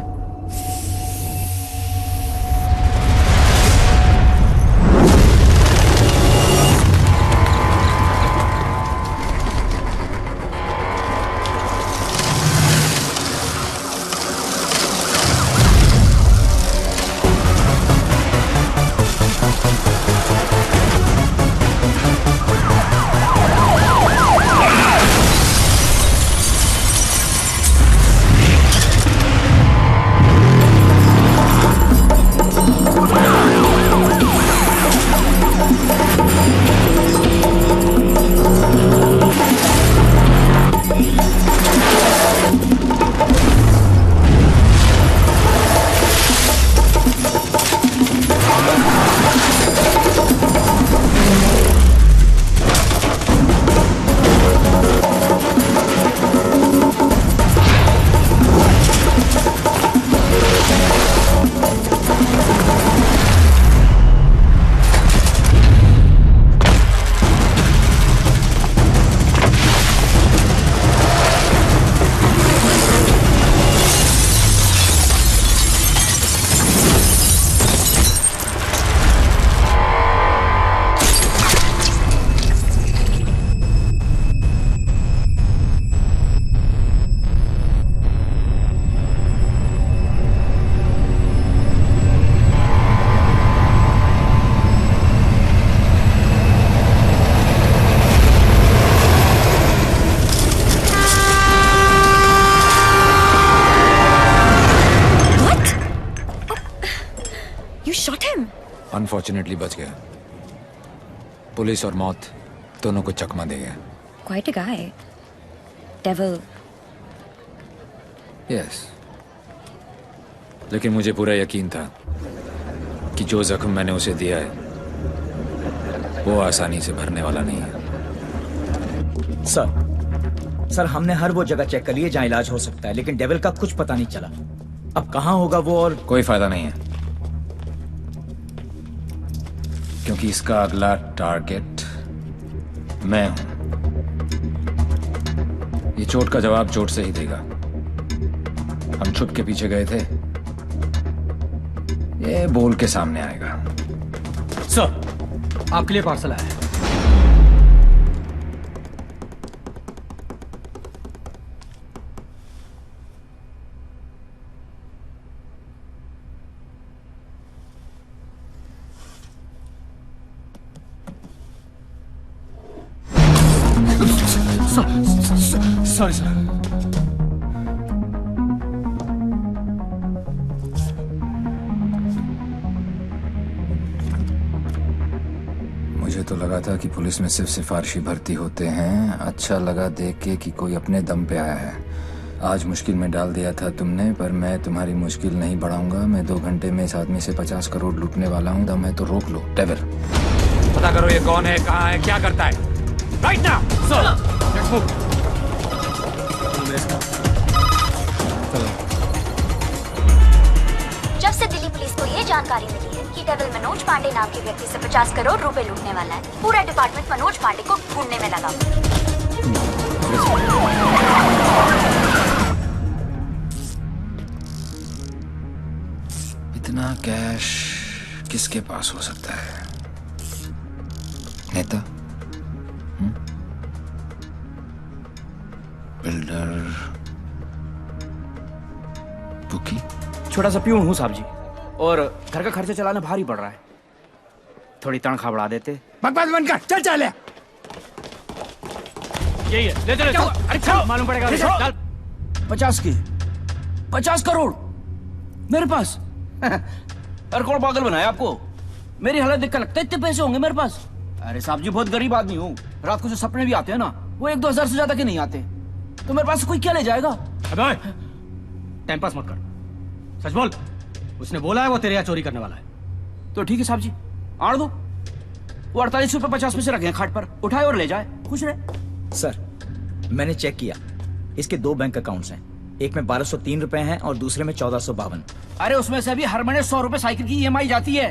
अनफॉर्चुनेटली बच गया। पुलिस और मौत दोनों को चकमा दे गया। Quite a guy. Devil. Yes, लेकिन मुझे पूरा यकीन था कि जो जख्म मैंने उसे दिया है वो आसानी से भरने वाला नहीं है। सर हमने हर वो जगह चेक कर ली है जहाँ इलाज हो सकता है, लेकिन डेविल का कुछ पता नहीं चला। अब कहाँ होगा वो, और कोई फायदा नहीं है, क्योंकि इसका अगला टारगेट मैं हूं। ये चोट का जवाब चोट से ही देगा। हम छुप के पीछे गए थे, ये बोल के सामने आएगा। सर आपके लिए पार्सल आया है। Sorry sir. मुझे तो लगा था कि पुलिस में सिर्फ सिफारिशी भर्ती होते हैं। अच्छा लगा देख के कि कोई अपने दम पे आया है। आज मुश्किल में डाल दिया था तुमने, पर मैं तुम्हारी मुश्किल नहीं बढ़ाऊंगा। मैं 2 घंटे में इस आदमी से 50 करोड़ लूटने वाला हूँ। दम है तो रोक लो। डेविल, पता करो ये कौन है, कहाँ है, क्या करता है। Right now sir. Let's move. जब से दिल्ली पुलिस को ये जानकारी मिली है कि डेविल मनोज पांडे नाम के व्यक्ति से 50 करोड़ रुपए लूटने वाला है, पूरा डिपार्टमेंट मनोज पांडे को ढूंढने में लगा। इतना कैश किसके पास हो सकता है? नेता, बिल्डर, बुकी? छोटा सा प्यून हूँ साहब जी, और घर का खर्चा चलाना भारी पड़ रहा है। थोड़ी तनख्वाह बढ़ा देते। बकवास बंद कर, चल चल। यही है, ले चलो। अरे चल, मालूम पड़ेगा। चल। 50 करोड़ मेरे पास। अरे कौन पागल बनाया आपको? मेरी हालत देख कर लगता है इतने पैसे होंगे मेरे पास? अरे साहब जी, बहुत गरीब आदमी हूँ। रात को जो सपने भी आते हैं ना, वो 1-2 हजार से ज्यादा के नहीं आते। तो मेरे पास कोई क्या ले जाएगा? अबे टाइम पास मत कर, सच बोल। उसने बोला है वो तेरे यहाँ चोरी करने वाला है। तो ठीक है साहब जी, आड़ दो। वो 48 रुपए 50 पैसे रखे हैं खाट पर, उठाए और ले जाए, खुश रहे। सर मैंने चेक किया, इसके 2 बैंक अकाउंट्स हैं। एक में 1203 रुपए हैं और दूसरे में 1452। अरे उसमें से भी हर महीने 100 रुपए साइकिल की EMI जाती है।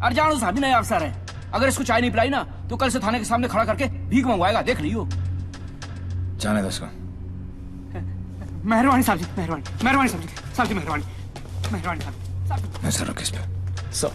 अरे जानो साहब, नया अफसर है। अगर इसको चाय नहीं पिलाई ना, तो कल से थाने के सामने खड़ा करके भीख मंगवाएगा, देख लियो। जाने दो उसको। मेहरबानी साहब जी, मेहरबानी। मेहरबानी साहब जी, साहब जी मेहरबानी। मेहरबानी साहब जी। नजर रखो इस पे। सर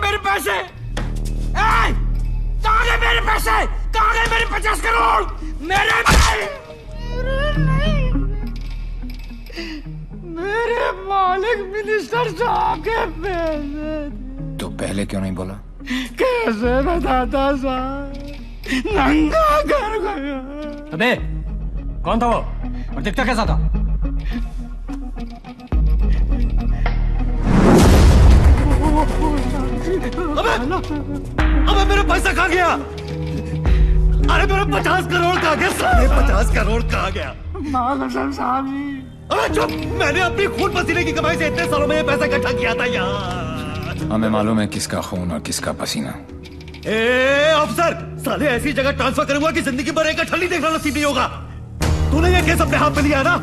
मेरे पैसे! कहाँ गए मेरे पैसे? कहाँ गए मेरे 50 करोड़? मेरे मेरे मालिक मिनिस्टर साहब के पैसे। तो पहले क्यों नहीं बोला? कैसे बताता साहब, नंगा कर गया। अबे कौन था वो, और दिखता कैसा था? अबे मेरा पैसा कहाँ गया? अरे मेरा 50 करोड़ कहाँ गया? साढ़े 50 करोड़ कहाँ गया? कसम साहब जी। अबे चुप, मैंने अपनी खून पसीने की कमाई से इतने सालों में ये पैसा इकट्ठा किया था यार। हमें मालूम है किसका खून और किसका पसीना। अफसर, साले ऐसी जगह ट्रांसफर करूंगा कि जिंदगी भर एक ठल्ली देखना नसीब नहीं होगा। तूने ये केस अपने हाथ में लिया ना,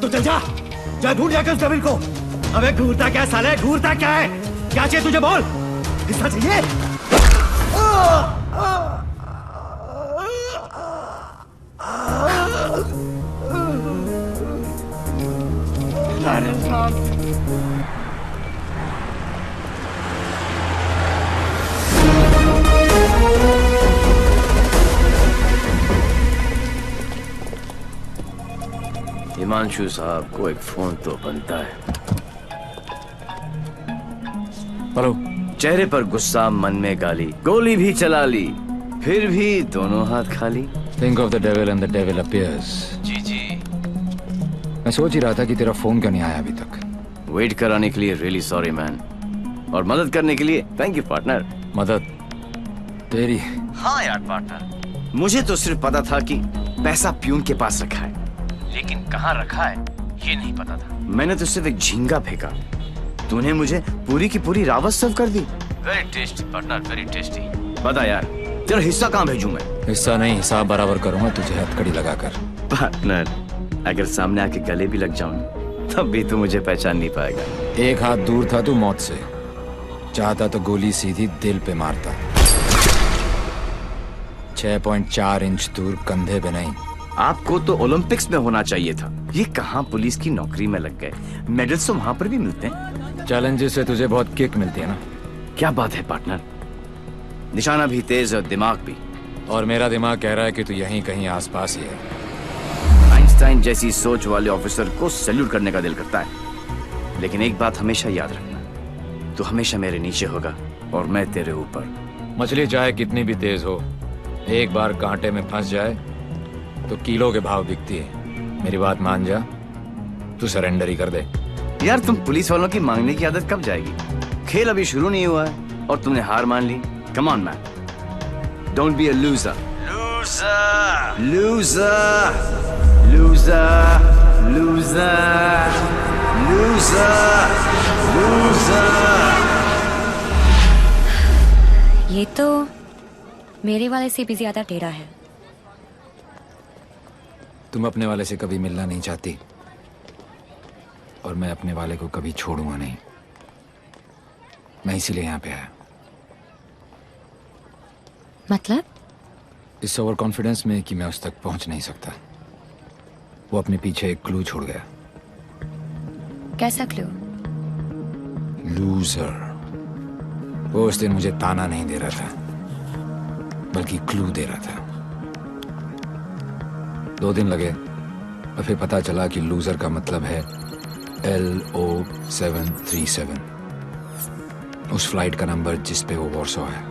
तो चल जा ढूंढ जाकर उस डेविल को। अबे ढूंढता क्या साले, ढूंढता क्या है? क्या चाहिए तुझे, बोल। हिस्सा चाहिए? हिमांशु साहब को एक फोन तो बनता है। हेलो। चेहरे पर गुस्सा, मन में गाली, गोली भी चला ली, फिर भी दोनों हाथ खाली। Think of the devil and the devil appears. जी जी। मैं सोच ही रहा था कि तेरा फोन क्यों नहीं आया अभी तक। वेट कराने के लिए रियली सॉरी मैन, और मदद करने के लिए थैंक यू पार्टनर। मदद तेरी? हाँ यार पार्टनर, मुझे तो सिर्फ पता था कि पैसा प्यून के पास रखा है, लेकिन कहाँ रखा है ये नहीं पता था। मैंने तो सिर्फ एक झींगा फेंका, तूने मुझे पूरी की पूरी रावत सर्व कर दी। Very tasty partner, very tasty. बता यार, तेरा हिस्सा कहाँ भेजूं मैं? हिस्सा नहीं, हिसाब बराबर करूंगा तुझे हथकड़ी लगाकर। पार्टनर, अगर सामने आके गले भी लग जाऊं तब भी तू मुझे पहचान नहीं पाएगा। एक हाथ दूर था तू मौत से, चाहता तो गोली सीधी दिल पे मारता। 6.4 इंच दूर, कंधे पे नहीं। आपको तो ओलंपिक्स में होना चाहिए था, ये कहाँ पुलिस की नौकरी में लग गए। मेडल्स तो वहाँ पर भी मिलते हैं। चैलेंजेस से तुझे बहुत किक मिलती है ना। क्या बात है पार्टनर, निशाना भी तेज और दिमाग भी। और मेरा दिमाग कह रहा है कि तू यहीं कहीं आसपास ही है। आइंस्टाइन जैसी सोच वाले ऑफिसर को सैल्यूट करने का दिल करता है, लेकिन एक बात हमेशा याद रखना, तू हमेशा मेरे नीचे होगा और मैं तेरे ऊपर। मछली चाहे कितनी भी तेज हो, एक बार कांटे में फंस जाए तो किलो के भाव बिकती है। मेरी बात मान जा, तू सरेंडर ही कर दे। यार तुम पुलिस वालों की मांगने की आदत कब जाएगी? खेल अभी शुरू नहीं हुआ है और तुमने हार मान ली। Come on man, don't be a loser. Loser loser loser loser loser loser. ये तो मेरे वाले से भी ज्यादा टेढ़ा है। तुम अपने वाले से कभी मिलना नहीं चाहती, और मैं अपने वाले को कभी छोड़ूंगा नहीं। मैं इसीलिए यहाँ पे आया। मतलब? इस ओवर कॉन्फिडेंस में कि मैं उस तक पहुंच नहीं सकता। वो अपने पीछे एक क्लू छोड़ गया। कैसा क्लू? लूजर। वो उस दिन मुझे ताना नहीं दे रहा था, बल्कि क्लू दे रहा था। 2 दिन लगे और फिर पता चला कि लूजर का मतलब है LO737, उस फ्लाइट का नंबर जिस पे वो वॉर्सो है।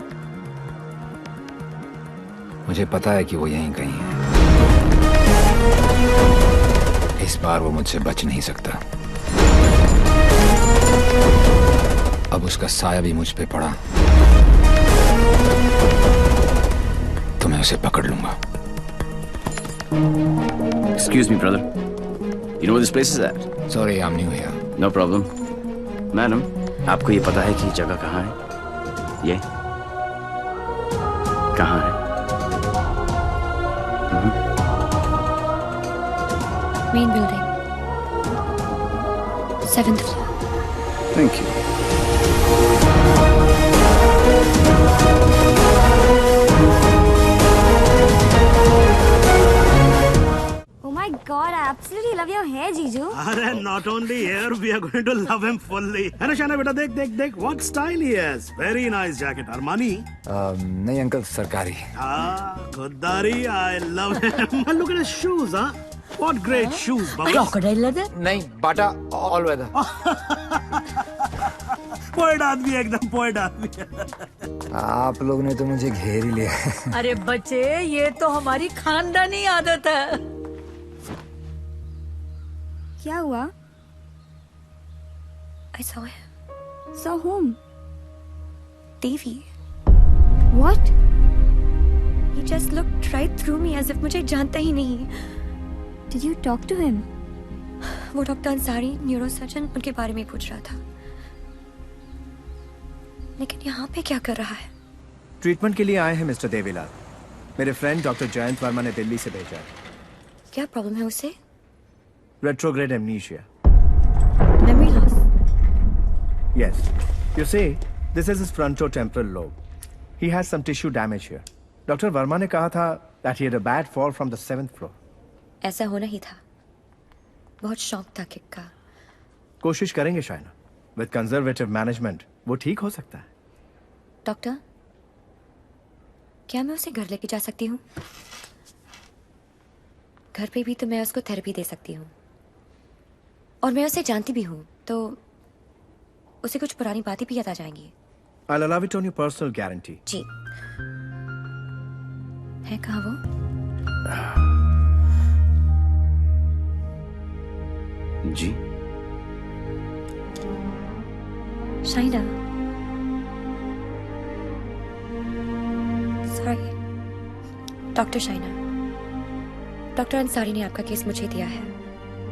मुझे पता है कि वो यहीं कहीं है। इस बार वो मुझसे बच नहीं सकता। अब उसका साया भी मुझ पे पड़ा तो मैं उसे पकड़ लूंगा। Excuse me, brother. You know where this place is at? Sorry, I'm new here. No problem. Madam, आपको ये पता है कि जगह कहाँ है? ये कहाँ है? Main building, 7th floor. Thank you. Oh my God, I absolutely love your hair, Jiju. अरे not only hair, we are going to love him fully. है ना शाना बेटा, देख देख देख, what style he has. Very nice jacket. Armani. नहीं uncle, सरकारी। खुददारी, I love him. And look at his shoes, huh? What great shoes, Baba. Crocodile leather? नहीं, बाटा ऑल वेदर। पोएट आदमी, एकदम पोएट आदमी। आप लोग ने तो मुझे घेर ही लिया। अरे बच्चे, ये तो हमारी खानदानी आदत है। क्या हुआ? I saw him. Saw whom? Devi. What? He just looked right through me as if मुझे जानता ही नहीं। Did you talk to him? वो डॉक्टर अंसारी, न्यूरोसर्जन, उनके बारे में पूछ रहा था। लेकिन यहाँ पे क्या कर रहा है? ट्रीटमेंट के लिए आए हैं मिस्टर देवीलाल। मेरे फ्रेंड डॉक्टर जयंत वर्मा ने दिल्ली से भेजा है। क्या प्रॉब्लम है उसे? Retrograde amnesia. Memory loss. Yes. You see, this is his frontotemporal lobe. He has some tissue damage here. Dr. Verma ने कहा था that he had a bad fall from the 7th floor. ऐसा होना ही था। बहुत शौक था किक का। कोशिश करेंगे शायना। With conservative management, वो ठीक हो सकता है। डॉक्टर, क्या मैं उसे घर लेके जा सकती हूँ? घर पे भी तो मैं उसको थेरेपी दे सकती हूँ। और मैं उसे जानती भी हूँ, तो उसे कुछ पुरानी बातें भी याद आ जाएंगी। I'll allow it on your personal guarantee. जी। है कहाँ वो? जी। Shaina. Sorry. Doctor Shaina. Doctor Ansari ने आपका केस मुझे दिया है।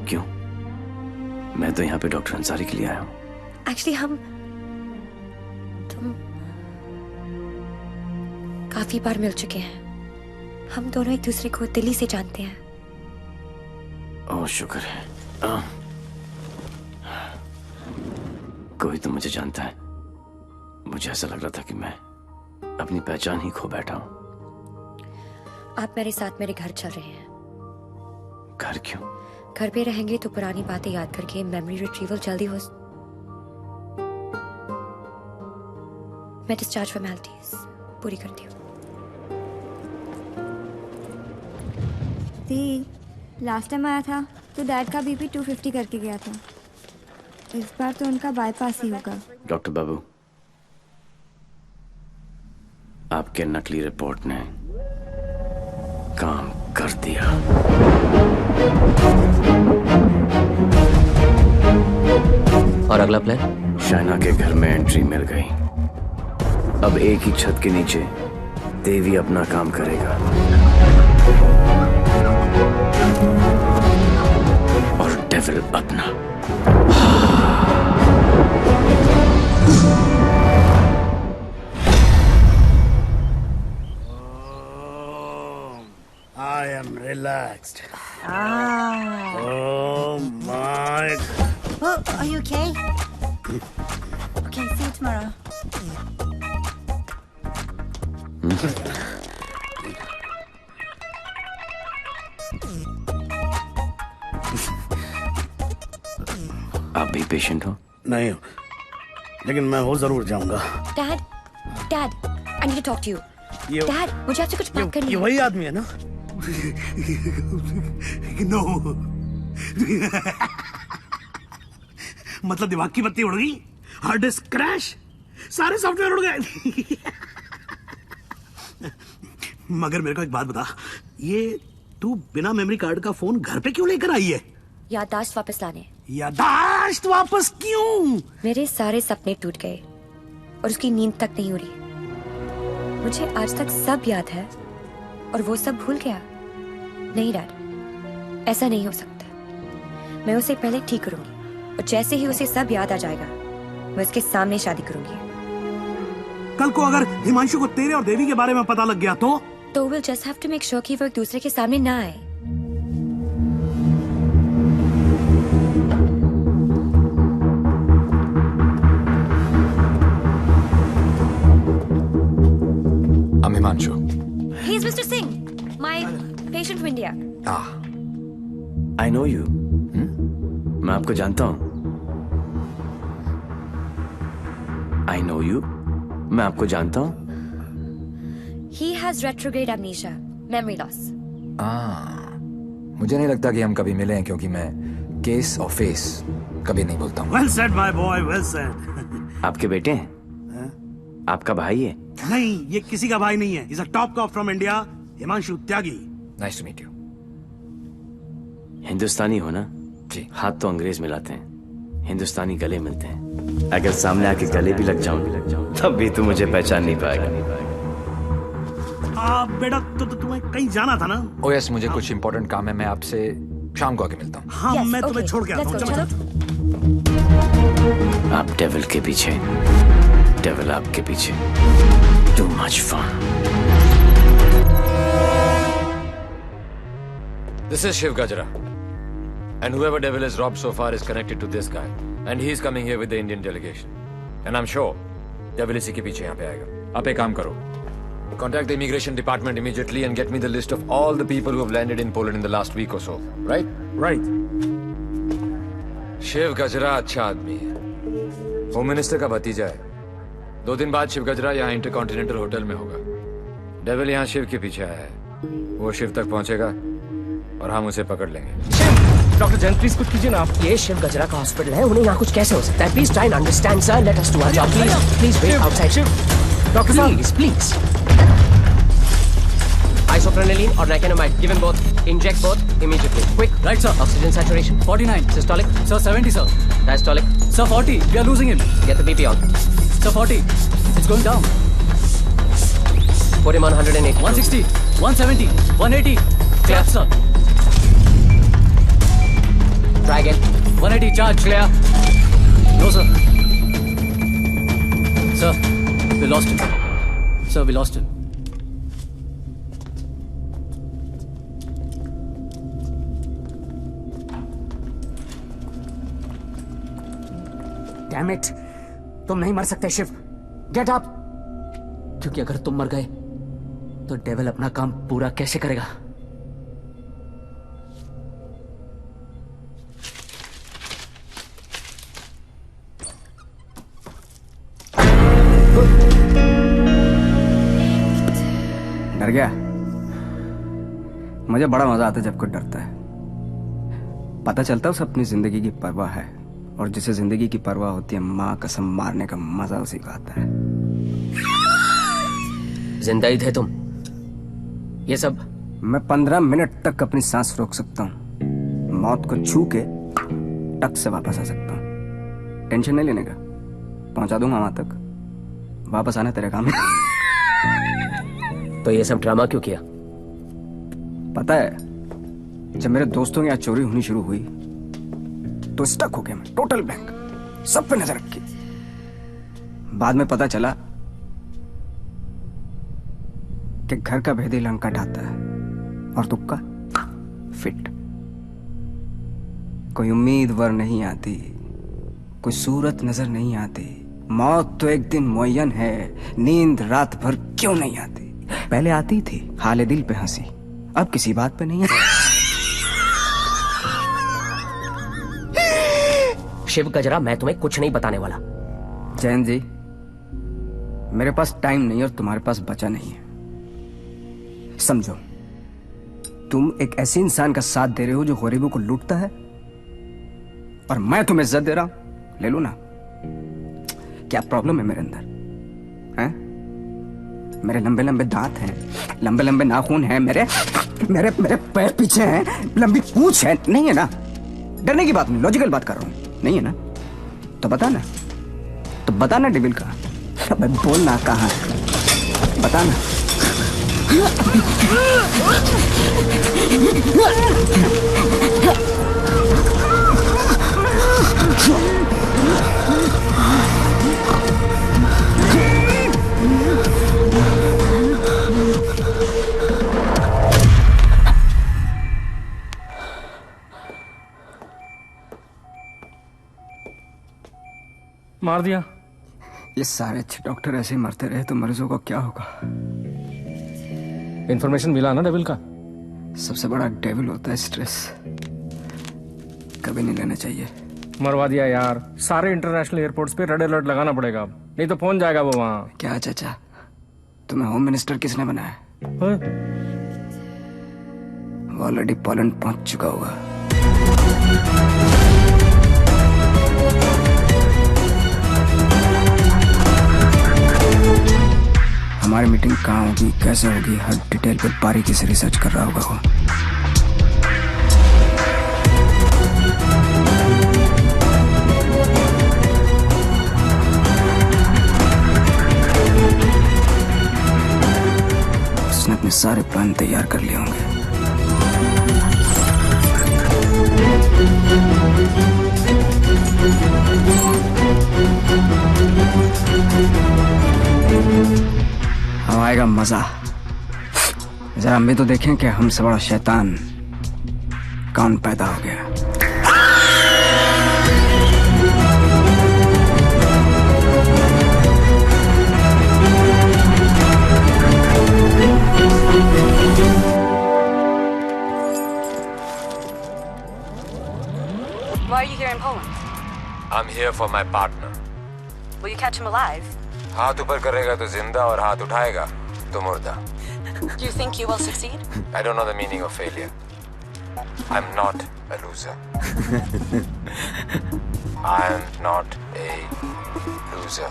क्यों? मैं तो यहाँ पे डॉक्टर अंसारी के लिए आया हूँ। एक्चुअली तुम काफी बार मिल चुके हैं। हम दोनों एक दूसरे को दिल्ली से जानते हैं। ओह शुक्र है। कोई तो मुझे जानता है। मुझे ऐसा लग रहा था कि मैं अपनी पहचान ही खो बैठा हूँ। आप मेरे साथ मेरे घर चल रहे हैं। घर क्यों? घर पे रहेंगे तो पुरानी बातें याद करके मेमोरी रिट्रीवल जल्दी हो। मैं डिस्चार्ज फॉर्मेलिटीज पूरी करती हूँ। लास्ट टाइम आया था तो डैड का बीपी 250 करके गया था। इस बार तो उनका बाईपास ही होगा। डॉक्टर बाबू, आपके नकली रिपोर्ट ने काम कर दिया। और अगला प्लान? शाइना के घर में एंट्री मिल गई। अब एक ही छत के नीचे देवी अपना काम करेगा और डेविल अपना। I am relaxed. Ah. Oh my. Oh, are you okay? Okay, see you tomorrow. आप भी पेशेंट हो? नहीं हो, लेकिन मैं हो जरूर जाऊंगा। Dad, dad, I need to talk to you. Dad, मुझे आपसे कुछ बात करनी है। ये वही आदमी है ना? नो। मतलब दिमाग की बत्ती उड़ गई, हार्ड डिस्क क्रैश, सारे सॉफ्टवेयर उड़ गए। मगर मेरे को एक बात बता, ये तू बिना मेमोरी कार्ड का फोन घर पे क्यों लेकर आई है? याददाश्त वापस लाने। याददाश्त वापस क्यों? मेरे सारे सपने टूट गए और उसकी नींद तक नहीं उड़ी। मुझे आज तक सब याद है और वो सब भूल गया। नहीं डैड, ऐसा नहीं हो सकता। मैं उसे पहले ठीक करूंगी और जैसे ही उसे सब याद आ जाएगा मैं उसके सामने शादी करूंगी। कल को अगर हिमांशु को तेरे और देवी के बारे में पता लग गया तो we'll just have to make sure कि वो एक दूसरे के सामने ना आए। I'm Himanshu. He's Mr. Singh, my patient from India. I know you. मैं आपको जानता हूँ। I know you. मैं आपको जानता हूँ। He has retrograde amnesia, memory loss. मुझे नहीं लगता कि हम कभी मिले हैं, क्योंकि मैं केस और फेस कभी नहीं बोलता हूँ। Well said, my boy, well said. आपके बेटे हैं? आपका भाई है? नहीं, ये किसी का भाई नहीं है। He's a top cop from India, Himanshu Tyagi. Nice to meet you. हिंदुस्तानी हो ना? जी। हाथ तो अंग्रेज मिलाते हैं, हिंदुस्तानी गले मिलते हैं। अगर सामने आके गले भी लग जाऊं तब भी तू मुझे पहचान नहीं पाएगा। बेटा तो तुम्हें कहीं जाना था ना? Oh yes, मुझे कुछ इम्पोर्टेंट काम है। मैं आपसे शाम को आके मिलता हूँ। हाँ, मैं तुम्हें छोड़ के आता हूँ। चलो। आप डेविल के पीछे, डेविल आपके पीछे। Too much fun. This is Shiv Gajra. And whoever devil is robbed so far is connected to this guy. And he is coming here with the Indian delegation. And I'm sure devil इसी के पीछे यहाँ पे आएगा. आप एक काम करो. Contact the immigration department immediately and get me the list of all the people who have landed in Poland in the last week or so. Right? Right. Shiv गजरा अच्छा आदमी है. होम मिनिस्टर का भतीजा है. 2 दिन बाद शिव गजरा यहाँ इंटरकॉन्टिनेंटल होटल में होगा. डेविल यहाँ शिव के पीछे आया है. वो शिव तक पहुंचेगा और हम उसे पकड़ लेंगे. डॉक्टर जैन प्लीज कुछ कीजिए ना आप. ये शिव गजरा का हॉस्पिटल है, उन्हें यहाँ कुछ कैसे हो सकता है? Please try and understand sir. Let us do our job please. Please wait outside. Doctor please please. Isoprenylene or nicotinamide. Give him both. Inject both immediately. Quick. Right, sir. Oxygen saturation. 49. Systolic. Sir, 70, sir. Diastolic. Sir, 40. We are losing him. Get the BP on. Sir, 40. It's going down. Put him on 180. 160. 170. 180. Clear. Sir. Try again. 180. Charge. Clear. No, sir. Sir, we lost him. Sir, we lost him. Damn it. तुम नहीं मर सकते Shiv. Get up. क्योंकि अगर तुम मर गए तो डेविल अपना काम पूरा कैसे करेगा? डर गया? मुझे बड़ा मजा आता है जब कोई डरता है. पता चलता है उसे अपनी जिंदगी की परवाह है, और जिसे जिंदगी की परवाह होती है माँ कसम मारने का मजा उसी को आता है. जिंदा ही थे तुम? ये सब? मैं 15 मिनट तक अपनी सांस रोक सकता हूँ. मौत को छू के टक से वापस आ सकता हूँ. टेंशन नहीं लेने का. पहुंचा दूंगा वहां तक. वापस आना तेरे काम है. तो ये सब ड्रामा क्यों किया? पता है, जब मेरे दोस्तों की यहाँ चोरी होनी शुरू हुई तो स्टक हो गया मैं. Total blank. सब पे नजर रखी. बाद में पता चला कि घर का भेदी लंका ढाता है और तुक्का फिट. कोई उम्मीदवार नहीं आती, कोई सूरत नजर नहीं आती. मौत तो एक दिन मुअय्यन है. नींद रात भर क्यों नहीं आती? पहले आती थी हाले दिल पे हंसी, अब किसी बात पे नहीं है. शिव गजरा, मैं तुम्हें कुछ नहीं बताने वाला. जैन जी, मेरे पास टाइम नहीं और तुम्हारे पास बचा नहीं है. समझो, तुम एक ऐसे इंसान का साथ दे रहे हो जो गरीबों को लूटता है, और मैं तुम्हें इज्जत दे रहा हूं. ले लो ना. क्या प्रॉब्लम है मेरे अंदर? हैं? मेरे लंबे लंबे दांत हैं, लंबे लंबे नाखून हैं, मेरे मेरे मेरे पैर पीछे हैं, लंबी पूंछ है. नहीं है ना? डरने की बात नहीं, लॉजिकल बात कर रहा हूं. नहीं है ना? तो बताना. तो बताना डेविल का. अबे बोलना कहाँ है? बताना. मार दिया. ये सारे अच्छे डॉक्टर ऐसे ही मरते रहे तो मरीजों को क्या होगा? इन्फॉर्मेशन मिला ना डेविल का? सबसे बड़ा डेविल होता है स्ट्रेस. कभी नहीं लेना चाहिए. मरवा दिया यार. सारे इंटरनेशनल एयरपोर्ट्स पे रेड अलर्ट लगाना पड़ेगा अब, नहीं तो पहुंच जाएगा वो वहां. क्या चाचा, तुम्हें होम मिनिस्टर किसने बनाया? वो ऑलरेडी पोलैंड पहुंच चुका होगा. हमारी मीटिंग कहाँ होगी, कैसे होगी, हर डिटेल पे बारीकी से रिसर्च कर रहा होगा वो. उसने अपने सारे प्लान तैयार कर लिए होंगे. अब आएगा मजा। जरा हम भी तो देखें कि हमसे बड़ा शैतान कौन पैदा हो गया। Why are you here in Poland? I'm here for my partner. Will you catch him alive? हाथ ऊपर करेगा तो जिंदा और हाथ उठाएगा तो मुर्दा। Do you think you will succeed? I don't know the meaning of failure. I'm not a loser. I'm not a loser.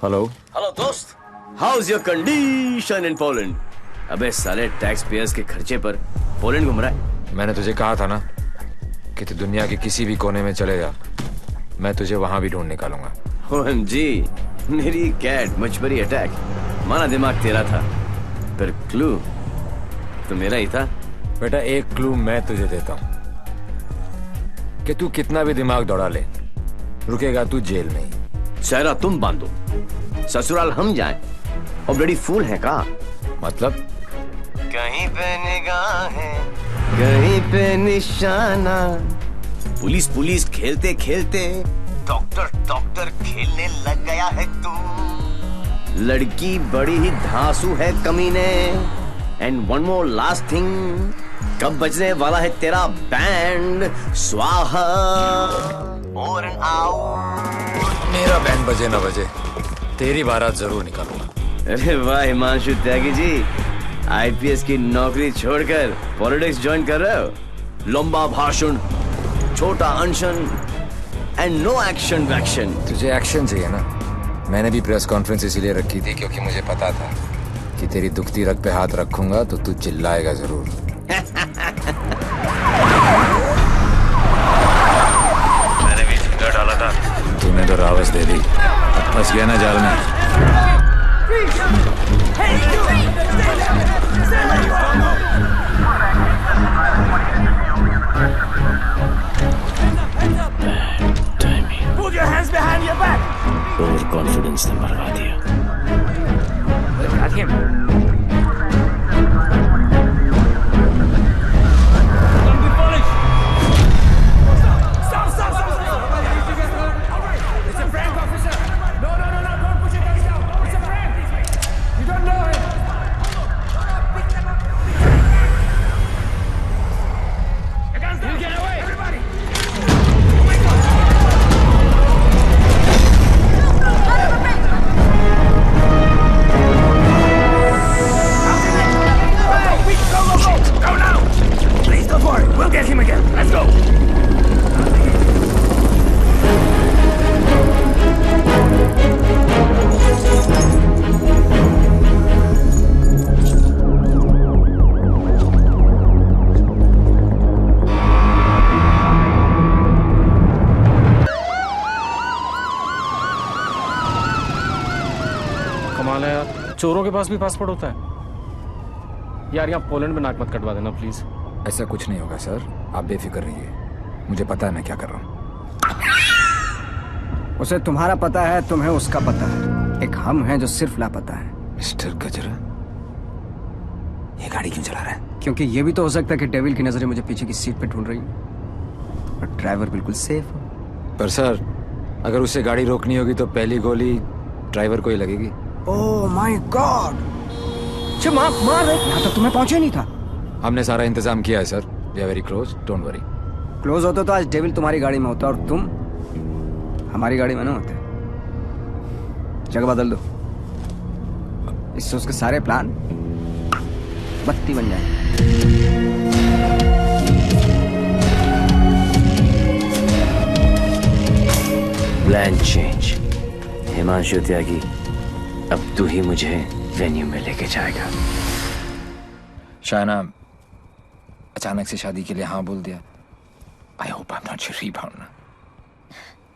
Hello hello दोस्त, how's your condition in Poland? अबे साले टैक्स पेयर्स के खर्चे पर पोलैंड घूम रहा है। मैंने तुझे कहा था ना कि तू दुनिया के किसी भी कोने में चले जा, मैं तुझे वहां भी ढूंढ निकालूंगा। OMG, मेरी कैट मुझ पर ही अटैक। माना दिमाग तेरा था, पर क्लू तो मेरा ही था। बेटा एक क्लू मैं तुझे देता हूं कि तू कितना भी दिमाग दौड़ा ले, रुकेगा तू जेल में ही। सहरा तुम बांधो, ससुराल हम जाएं। और ब्लडी फूल है का? मतलब कहीं पे निगाहें, कहीं पे निशाना। पुलिस पुलिस खेलते खेलते डॉक्टर डॉक्टर खेलने लग गया है तू। लड़की बड़ी ही धांसू है कमीने। And one more last thing, कब बजने वाला है तेरा बैंड? स्वाहा और मेरा बैंड बजे ना बजे, तेरी बारात जरूर निकालूंगा। अरे वाह हिमांशु त्यागी जी, आईपीएस की नौकरी छोड़कर पॉलिटिक्स ज्वाइन कर रहे हो। लंबा भाषण, छोटा अनशन एंड नो एक्शन वैक्शन। तुझे एक्शन चाहिए ना? मैंने भी प्रेस कॉन्फ्रेंस इसीलिए रखी थी क्योंकि मुझे पता था कि तेरी दुखती रग पे हाथ रखूंगा तो तू चिल्लाएगा जरूर। मैंने भी झिंगा डाला था, तूने तो रावस दे दी, फंस गया ना जाल में। Put your hands behind your back. Over confidence ने मरवा दिया। चोरों के पास भी पासपोर्ट होता है यार। यहाँ पोलैंड में नाक मत कटवा देना प्लीज। ऐसा कुछ नहीं होगा सर, आप बेफिक्र रहिए, मुझे पता है मैं क्या कर रहा हूँ। उसे तुम्हारा पता है, तुम्हें उसका पता है। एक हम हैं जो सिर्फ लापता है। मिस्टर गजरा, ये गाड़ी क्यों चला रहा है? क्योंकि ये भी तो हो सकता है कि डेविल की नजरें मुझे पीछे की सीट पे ढूंढ रही हैं और ड्राइवर बिल्कुल सेफ हो। पर सर, अगर उसे गाड़ी रोकनी होगी तो पहली गोली ड्राइवर को ही लगेगी। ओह माय गॉड, मार यहाँ तक तुम्हें पहुंचे नहीं था। हमने सारा इंतजाम किया है sir, we are very close, don't worry. Close होते तो आज डेविल तुम्हारी गाड़ी में होता और तुम हमारी गाड़ी में ना होते। जगह बदल दो, इससे उसके सारे प्लान बत्ती बन जाए। Plan change. हिमांशु त्यागी, अब तू ही मुझे वेन्यू में लेके जाएगा। शायना, अचानक से शादी के लिए हाँ बोल दिया। I hope I am not your rebound.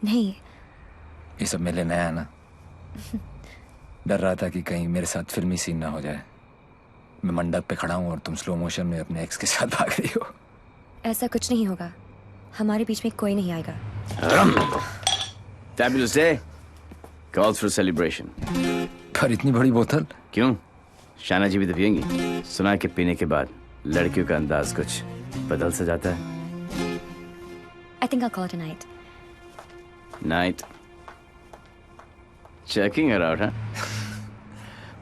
नहीं, ये सब मेरे लिए नया है ना। डर रहा था कि कहीं मेरे साथ फिल्मी सीन ना हो जाए। मैं मंडप पे खड़ा हूँ और तुम स्लो मोशन में अपने एक्स के साथ भाग रही हो। ऐसा कुछ नहीं होगा, हमारे बीच में कोई नहीं आएगा। Fabulous day. Calls for celebration. पर इतनी बड़ी बोतल क्यों? शाना जी भी तो पियेंगी। सुना के पीने के बाद लड़कियों का अंदाज कुछ बदल सा जाता है। I think I'll call it a night. Night. Checking her out, huh?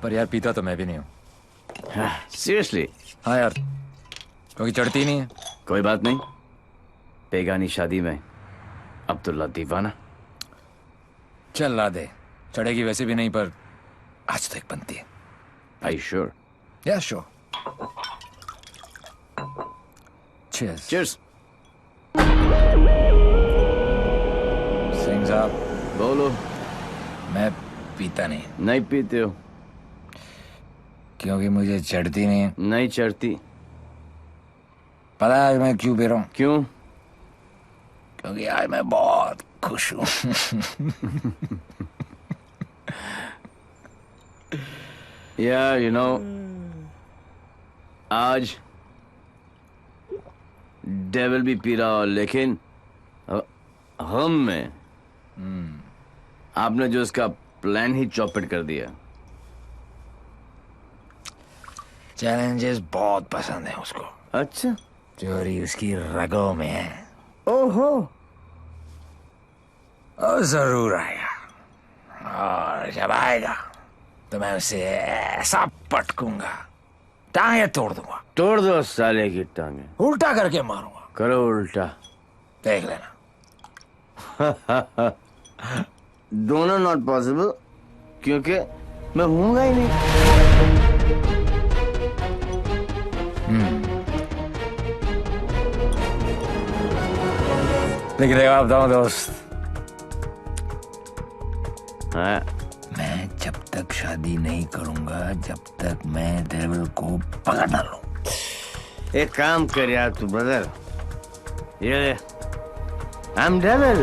पर यार पीता तो मैं भी नहीं हूँ। Seriously? हाँ यार, क्योंकि चढ़ती नहीं है। कोई बात नहीं, बेगानी शादी में अब्दुल्ला दीवाना। चल ला दे, चढ़ेगी वैसे भी नहीं, पर आज तो एक बनती है। Are you sure? Yeah, sure. Cheers. Cheers. Singh साहब बोलो। मैं पीता नहीं। नहीं पीते हो? क्योंकि मुझे चढ़ती नहीं है। नहीं चढ़ती? पता है आज मैं क्यों पी रहा हूँ? क्यों? क्योंकि आज मैं बहुत खुश हूँ। Yeah, you know, आज डेविल भी पी रहा हो, लेकिन हम में आपने जो उसका प्लान ही चौपट कर दिया। चैलेंजेस बहुत पसंद है उसको। अच्छा, चोरी उसकी रगों में है। ओहो, और जरूर आएगा, और जब आएगा तो मैं उसे ऐसा पटकूंगा, टांगे तोड़ दूंगा। तोड़ दो साले की टांगे। उल्टा करके मारूंगा। करो उल्टा, देख लेना। दोनों नॉट पॉसिबल, क्योंकि मैं हूंगा ही नहीं। लेकिन देखो आप दोनों दोस्त, हाँ, मैं जब तक शादी नहीं करूंगा जब तक मैं डेविल को पकड़ ना लूं। एक काम कर यार तू ब्रदर, ये आई एम डेविल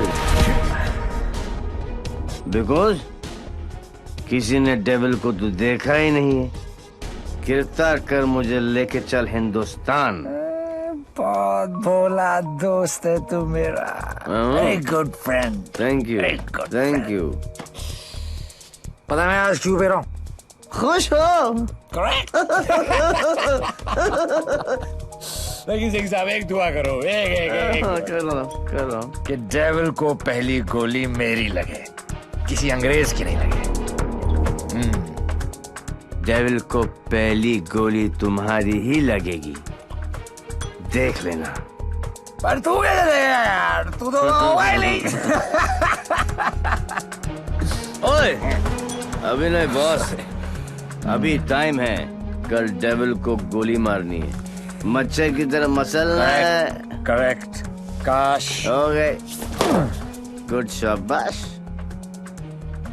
बिकॉज किसी ने डेविल को तू देखा ही नहीं है। गिरफ्तार कर मुझे लेके चल हिंदुस्तान। बहुत भोला दोस्त है तू मेरा। Very good friend. Thank you, thank you. पता मैं आज क्यों पी रहा हूँ? खुश हो? करेक्ट। लेकिन सिंह साहब एक दुआ करो, एक कर लो कि डेविल को पहली गोली मेरी लगे, किसी अंग्रेज की नहीं लगे। डेविल को पहली गोली तुम्हारी ही लगेगी, देख लेना। पर तू कैसे देगा यार, तू तो होगा ही नहीं। ओए, अभी नहीं बॉस, अभी टाइम है। कल डेविल को गोली मारनी है, मच्छर की तरह मसलना है। करेक्ट। काश हो गए। गुड शाबाश।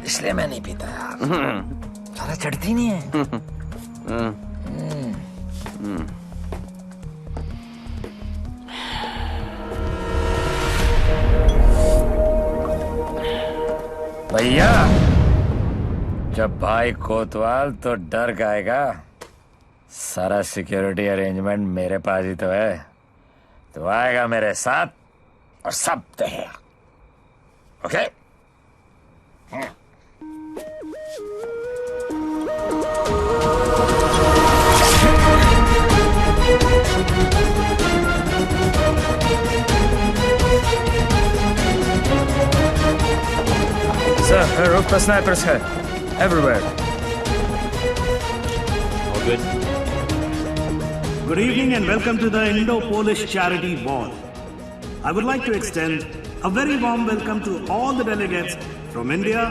इसलिए मैं नहीं पीता यार, सारा चढ़ती नहीं है। भैया जब भाई कोतवाल तो डर गाएगा। सारा सिक्योरिटी अरेंजमेंट मेरे पास ही तो है, तो आएगा मेरे साथ और सब देखेगा। ओके? सर, रूफ पर स्नाइपर्स है everywhere. All good. Good evening and welcome to the Indo-Polish Charity Ball. I would like to extend a very warm welcome to all the delegates from India.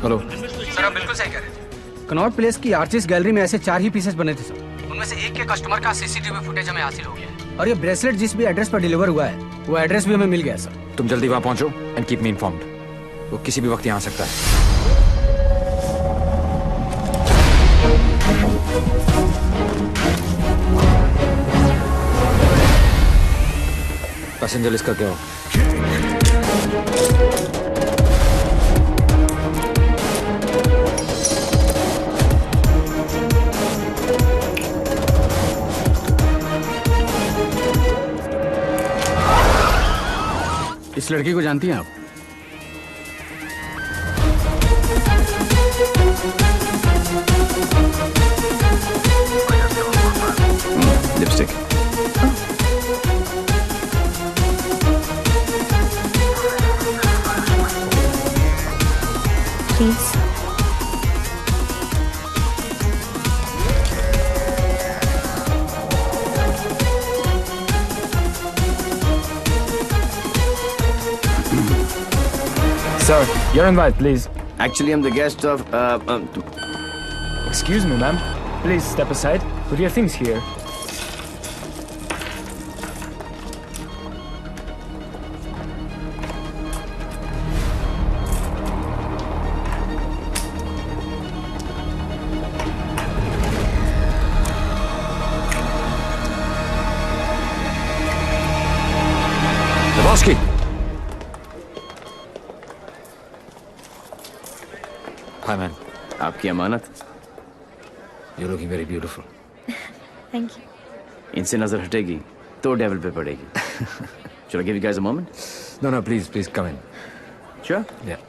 Hello sir, आप बिल्कुल सही कह रहे हैं। Connaught place की artist gallery में ऐसे 4 ही pieces बने थे सर। उनमें से एक के कस्टमर का सीसीटीवी फुटेज हमें हासिल हो गया है। और ये ब्रेसलेट जिस भी एड्रेस पर डिलीवर हुआ है, वो एड्रेस भी हमें मिल गया सर। तुम जल्दी वहां पहुंचो एंड कीप मी इन्फॉर्म्ड। वो किसी भी वक्त यहाँ आ सकता है। पैसेंजर लिस्ट का क्या हो? इस लड़की को जानती हैं आप? Lipstick. Please. Sir, your invite, please. Actually, I'm the guest of. Excuse me, ma'am. Please step aside. Put your things here. Lebowski. Hi, man. आपकी अमानत। You're looking very beautiful. Thank you. इनसे नजर हटेगी तो डेविल पे पड़ेगी। Shall I give you guys a moment? No, please come in. Sure? Yeah.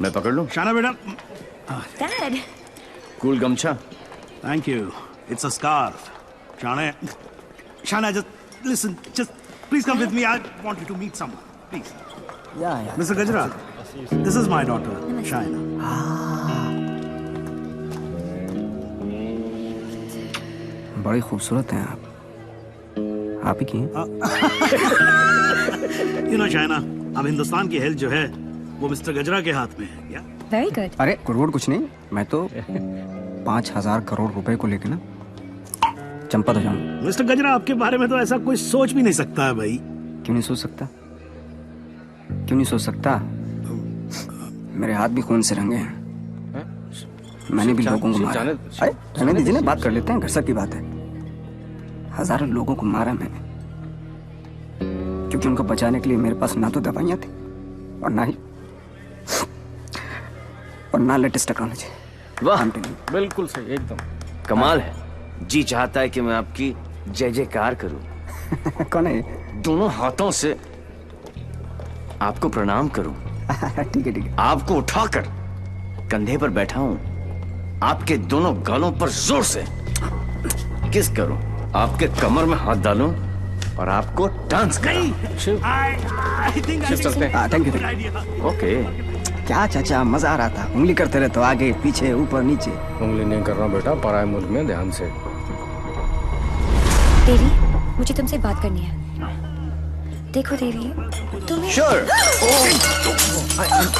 मैं पकड़ लूं? शाना बेटा। Dad. Cool गमछा। Thank you. It's a scarf. Shana, just please come with me. I want you to meet someone. Please. Yeah. Mr. Gajra, this is my daughter, Shaina. बड़ी खूबसूरत हैं आप ही की हैं? You know, Shaina, अब हिंदुस्तान की health जो है वो मिस्टर गजरा के हाथ में है। क्या? Very good. अरे करोड़ कुछ नहीं, मैं तो 5,000 करोड़ रुपए को लेके ना चंपा तो जाऊंगा। मिस्टर गजरा, आपके बारे में तो ऐसा कोई सोच भी नहीं सकता है भाई। क्यों नहीं सोच सकता? क्यों नहीं सोच सकता? मेरे हाथ भी खून से रंगे हैं। मैंने भी लोगों को मारा। अरे रहने दीजिए ना, बात कर लेते हैं, घर सब की बात है। हजारों लोगों को मारा मैंने, क्योंकि उनको बचाने के लिए मेरे पास ना तो दवाइयाँ थी और ना लेटेस्ट टेक्नोलॉजी। वाह, बिल्कुल सही, एकदम कमाल है। जी चाहता है कि मैं आपकी जय जयकार करूं। कौन है? दोनों हाथों से आपको प्रणाम करूं। ठीक है। आपको उठाकर कंधे पर बैठा हूं, आपके दोनों गालों पर जोर से किस करूं, आपके कमर में हाथ डालूं और आपको डांस कराऊं। Thank you. ओके। क्या चाचा, मजा आ रहा था। उंगली करते रहे तो आगे पीछे ऊपर नीचे। उंगली नहीं कर रहा बेटा, पराये मुल्क में ध्यान से। देवी, मुझे तुमसे बात करनी है। देखो देवी, तुम्हें Sure.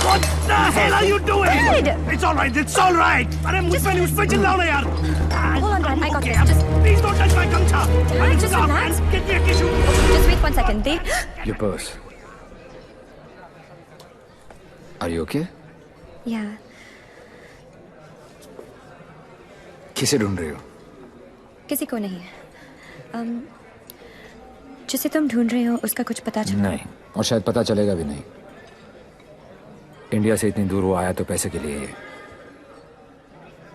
What the hell are you doing? It's all right. अरे मुझ पे चिल्लाओ ना यार। Hold on, Dad. I got this. Please don't touch my gamcha. Just relax. Get me a tissue. Just wait 1 second. Dev. Your purse. Are you okay? Yeah. किसे ढूंढ रही हो? किसी को नहीं। जिसे तुम ढूंढ रहे हो उसका कुछ पता चला? नहीं, और शायद पता चलेगा भी नहीं। इंडिया से इतनी दूर वो आया तो पैसे के लिए,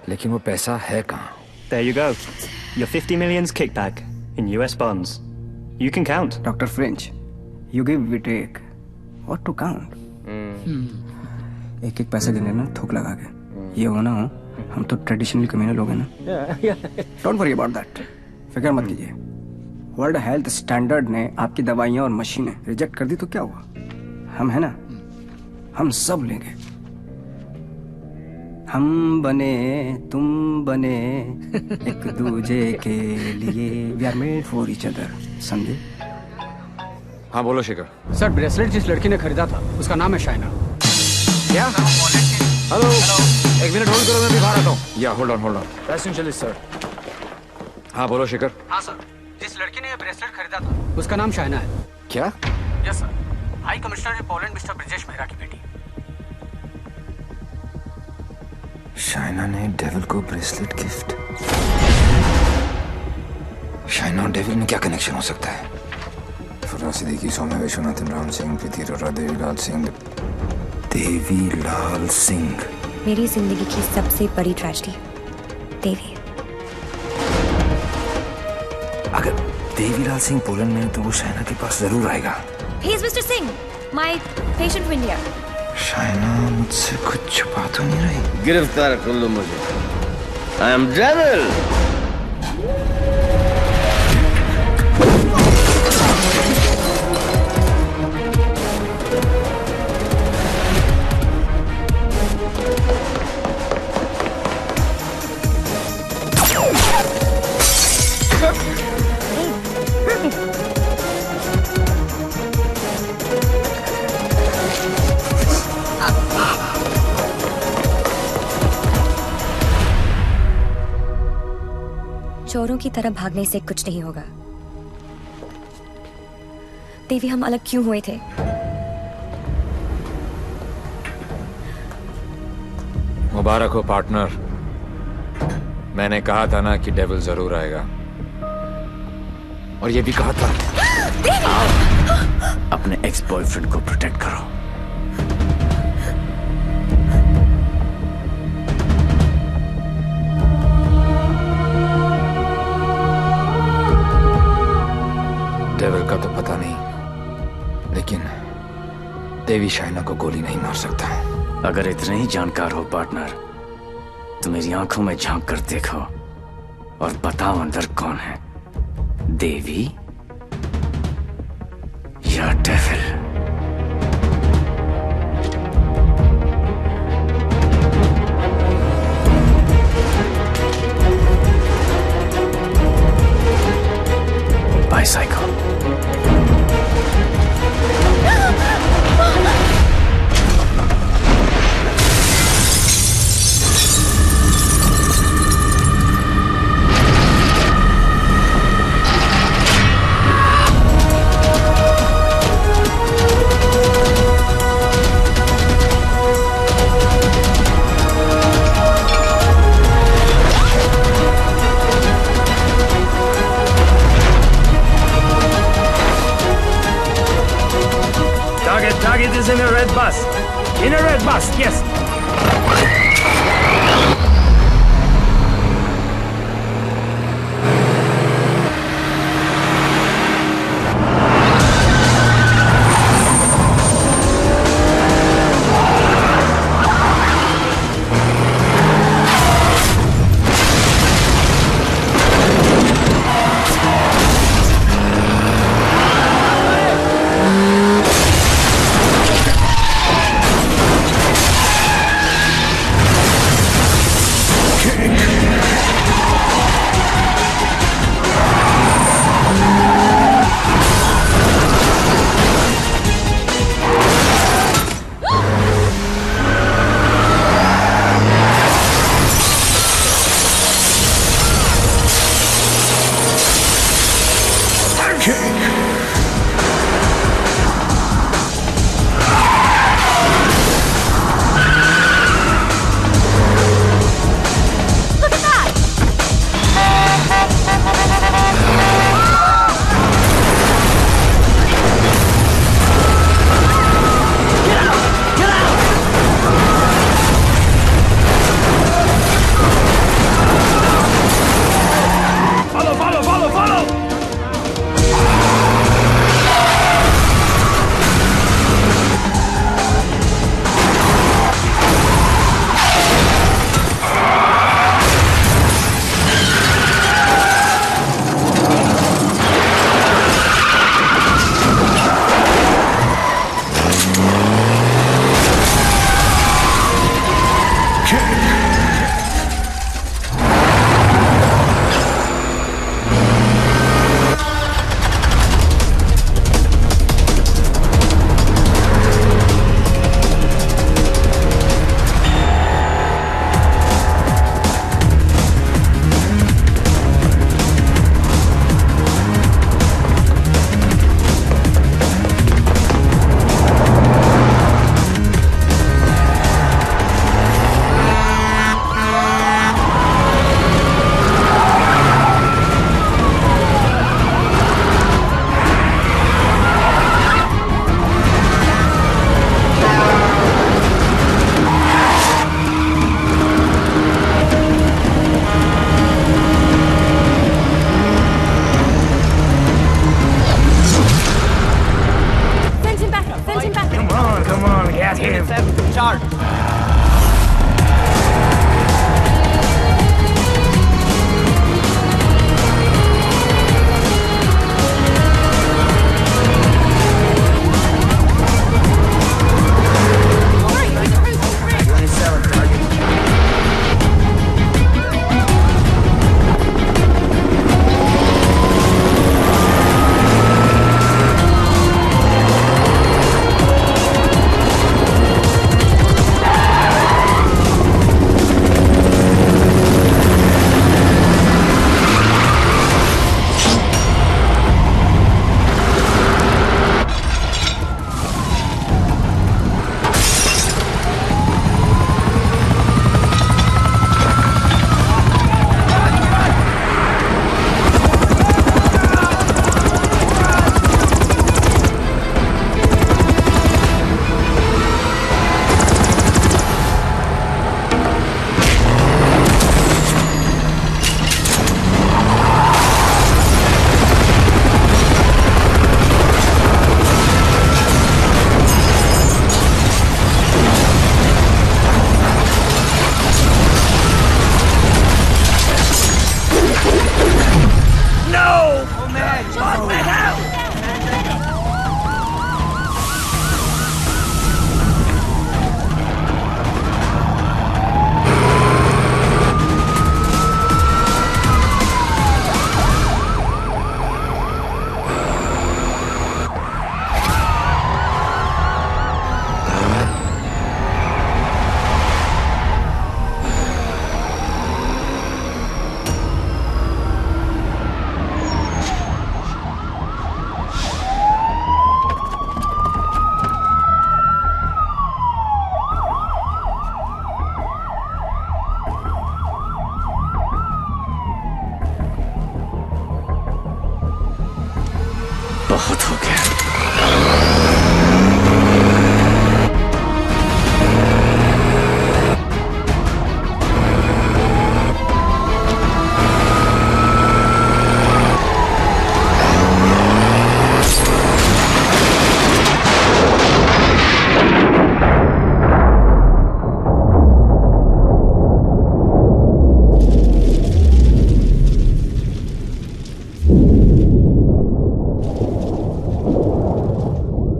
लेकिन वो पैसा है कहाँ? There you go. Your 50 million's kickback in US bonds. You can count. Dr. French, you give, we take. What to count? एक पैसे गिने ना थूक लगा के। ये हो ना हो, हम तो ट्रेडिशनल कम्युनल लोग हैं ना। Don't worry about that. फिक्र मत कीजिए। वर्ल्ड हेल्थ स्टैंडर्ड ने आपकी दवाइयाँ और मशीनें रिजेक्ट कर दी तो क्या हुआ? हम है ना, हम सब लेंगे। हम बने तुम बने एक दूजे के लिए, we are made for each other. समझे? हाँ बोलो शेखर। सर, ब्रेसलेट जिस लड़की ने खरीदा था उसका नाम है शाइना। क्या? हेलो, एक मिनट होल्ड करो, मैं भी बाहर आता हूँ। या होल्ड ऑन। Passenger sir. हाँ बोलो शेखर। हाँ सर, जिस लड़की ने ये ब्रेसलेट खरीदा था उसका नाम शाइना है। क्या? Yes sir, high commissioner in Poland mister Brijesh Mehra की बेटी। शाइना ने डेविल को ब्रेसलेट गिफ्ट। शाइना और डेविल में क्या कनेक्शन हो सकता है? फराज सिद्दीकी, सौम्या विश्वनाथन, राम सिंह, प्रीति अरोड़ा, देवीलाल सिंह। मेरी जिंदगी की सबसे बड़ी ट्रेजेडी। देवी। अगर देवीलाल सिंह पोलैंड में है तो वो शायना के पास जरूर आएगा। He is Mr. Singh, my patient from India. Shaina मुझसे कुछ छुपा तो नहीं रही? गिरफ्तार कर लो मुझे। I am devil. चोरों की तरह भागने से कुछ नहीं होगा। देवी, हम अलग क्यों हुए थे? मुबारक हो पार्टनर। मैंने कहा था ना कि डेविल जरूर आएगा, और ये भी कहा था। अपने एक्स बॉयफ्रेंड को प्रोटेक्ट करो। डेविल का तो पता नहीं, लेकिन देवी शाइना को गोली नहीं मार सकता। अगर इतने ही जानकार हो पार्टनर, तो मेरी आंखों में झांक कर देखो और बताओ अंदर कौन है, देवी या devil? Bicycle. Target is in a red bus. In a red bus, yes. Chart. बहुत हो गया।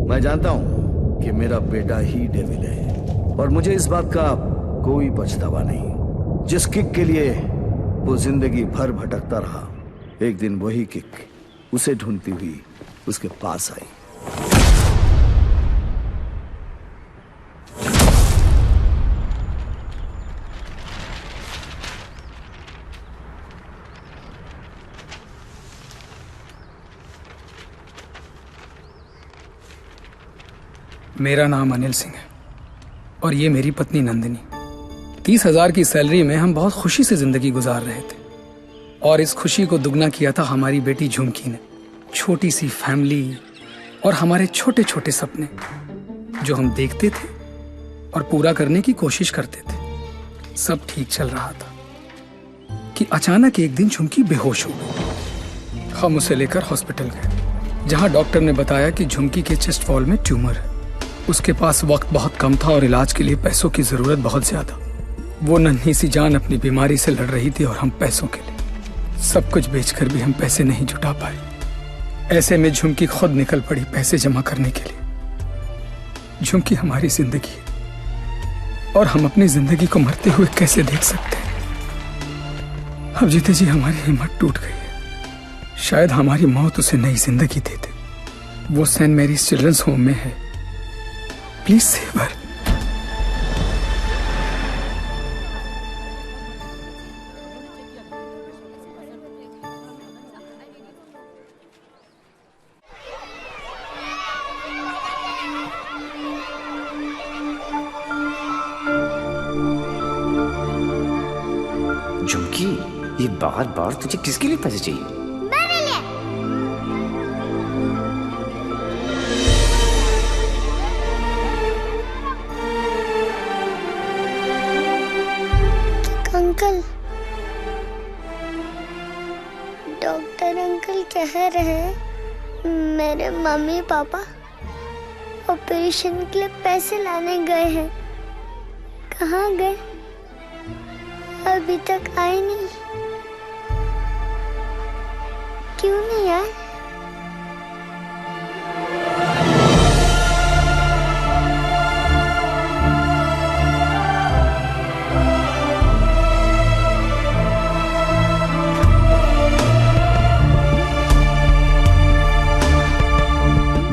मैं जानता हूं कि मेरा बेटा ही डेविल है और मुझे इस बात का कोई पछतावा नहीं। जिस किक के लिए वो जिंदगी भर भटकता रहा, एक दिन वही किक उसे ढूंढती हुई उसके पास आई। मेरा नाम अनिल सिंह है और ये मेरी पत्नी नंदिनी। 30,000 की सैलरी में हम बहुत खुशी से जिंदगी गुजार रहे थे और इस खुशी को दुगना किया था हमारी बेटी झुमकी ने। छोटी सी फैमिली और हमारे छोटे छोटे सपने जो हम देखते थे और पूरा करने की कोशिश करते थे। सब ठीक चल रहा था कि अचानक एक दिन झुमकी बेहोश हो गई। हम उसे लेकर हॉस्पिटल गए जहां डॉक्टर ने बताया कि झुमकी के चेस्ट वॉल में ट्यूमर है। उसके पास वक्त बहुत कम था और इलाज के लिए पैसों की जरूरत बहुत ज्यादा। वो नन्ही सी जान अपनी बीमारी से लड़ रही थी और हम पैसों के लिए सब कुछ बेचकर भी हम पैसे नहीं जुटा पाए। ऐसे में झुमकी खुद निकल पड़ी पैसे जमा करने के लिए। झुमकी हमारी जिंदगी है और हम अपनी जिंदगी को मरते हुए कैसे देख सकते हैं। अब जीते जी हमारी हिम्मत टूट गई है। शायद हमारी मौत उसे नई जिंदगी दे दे। वो सेंट मैरीज चिल्ड्रंस होम में है। Please save her. झुमकी, ये बार बार तुझे किसके लिए पैसे चाहिए? अंकल, डॉक्टर अंकल कह रहे हैं मेरे मम्मी पापा ऑपरेशन के लिए पैसे लाने गए हैं। कहाँ गए? अभी तक आए नहीं। क्यों नहीं आए?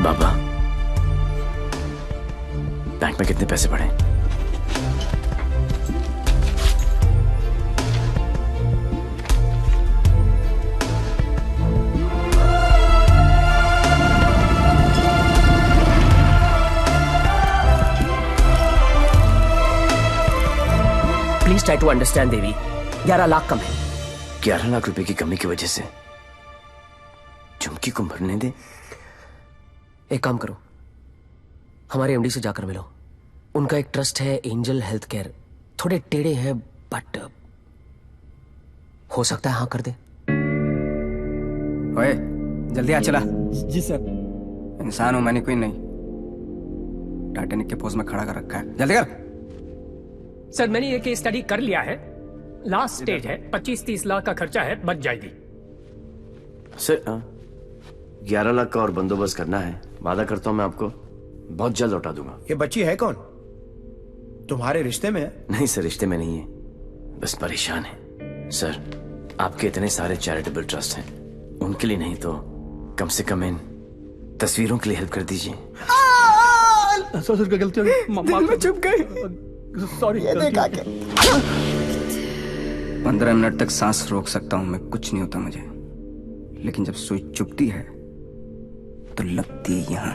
बाबा, बैंक में कितने पैसे पड़े? प्लीज ट्राई टू अंडरस्टैंड देवी, 11 लाख कम है। 11 लाख रुपए की कमी की वजह से झुमकी को मरने दे? एक काम करो, हमारे एमडी से जाकर मिलो। उनका एक ट्रस्ट है एंजल हेल्थ केयर, थोड़े टेढ़े हैं बट हो सकता है हाँ कर दे। ओए, जल्दी आ चला। जी सर। इंसान हूं मैंने, कोई नहीं। टाइटैनिक के पोज में खड़ा कर रखा है, जल्दी कर। सर मैंने ये केस स्टडी कर लिया है, लास्ट स्टेज है, 25-30 लाख का खर्चा है, बच जाएगी। सर 11 लाख का और बंदोबस्त करना है, वादा करता हूं मैं आपको बहुत जल्द लौटा दूंगा। ये बच्ची है कौन? तुम्हारे रिश्ते में है? नहीं सर, रिश्ते में नहीं है, बस परेशान है। सर आपके इतने सारे चैरिटेबल ट्रस्ट हैं, उनके लिए नहीं तो कम से कम इन तस्वीरों के लिए हेल्प कर दीजिए। सर गलती हो गई, दिल में चुप गई। सॉरी। 15 मिनट तक सांस रोक सकता हूं मैं, कुछ नहीं होता मुझे, लेकिन जब सुई चुभती है तो लगती है यहां।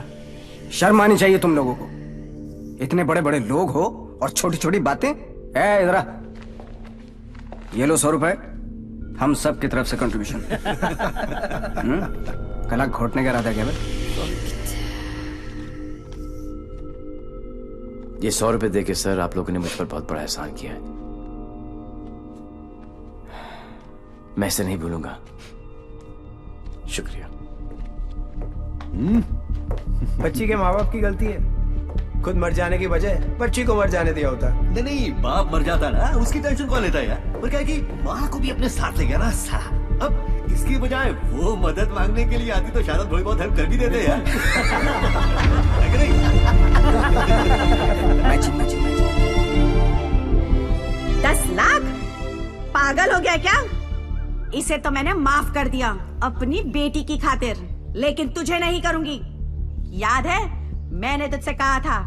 शर्म आनी चाहिए तुम लोगों को। इतने बड़े बड़े लोग हो और छोटी छोटी बातें। इधर आ, ये लो 100 रुपए, हम सब की तरफ से कंट्रीब्यूशन। कला घोटने का इरादा क्या भाई? ये 100 रुपए देके सर आप लोगों ने मुझ पर बहुत बड़ा एहसान किया है, मैं इसे नहीं भूलूंगा। शुक्रिया। बच्ची के माँ बाप की गलती है, खुद मर जाने की बजाय बच्ची को मर जाने दिया होता। नहीं, बाप मर जाता ना, उसकी टेंशन कौन लेता है यार? और क्या है कि माँ को भी अपने साथ ले गया ना साला। अब इसकी बजाय वो मदद मांगने के लिए आती तो शायद थोड़ी बहुत हेल्प कर भी देते यार। है कि नहीं? 10 लाख? पागल हो गया क्या? इसे तो मैंने माफ कर दिया अपनी बेटी की खातिर, लेकिन तुझे नहीं करूंगी। याद है मैंने तुझसे कहा था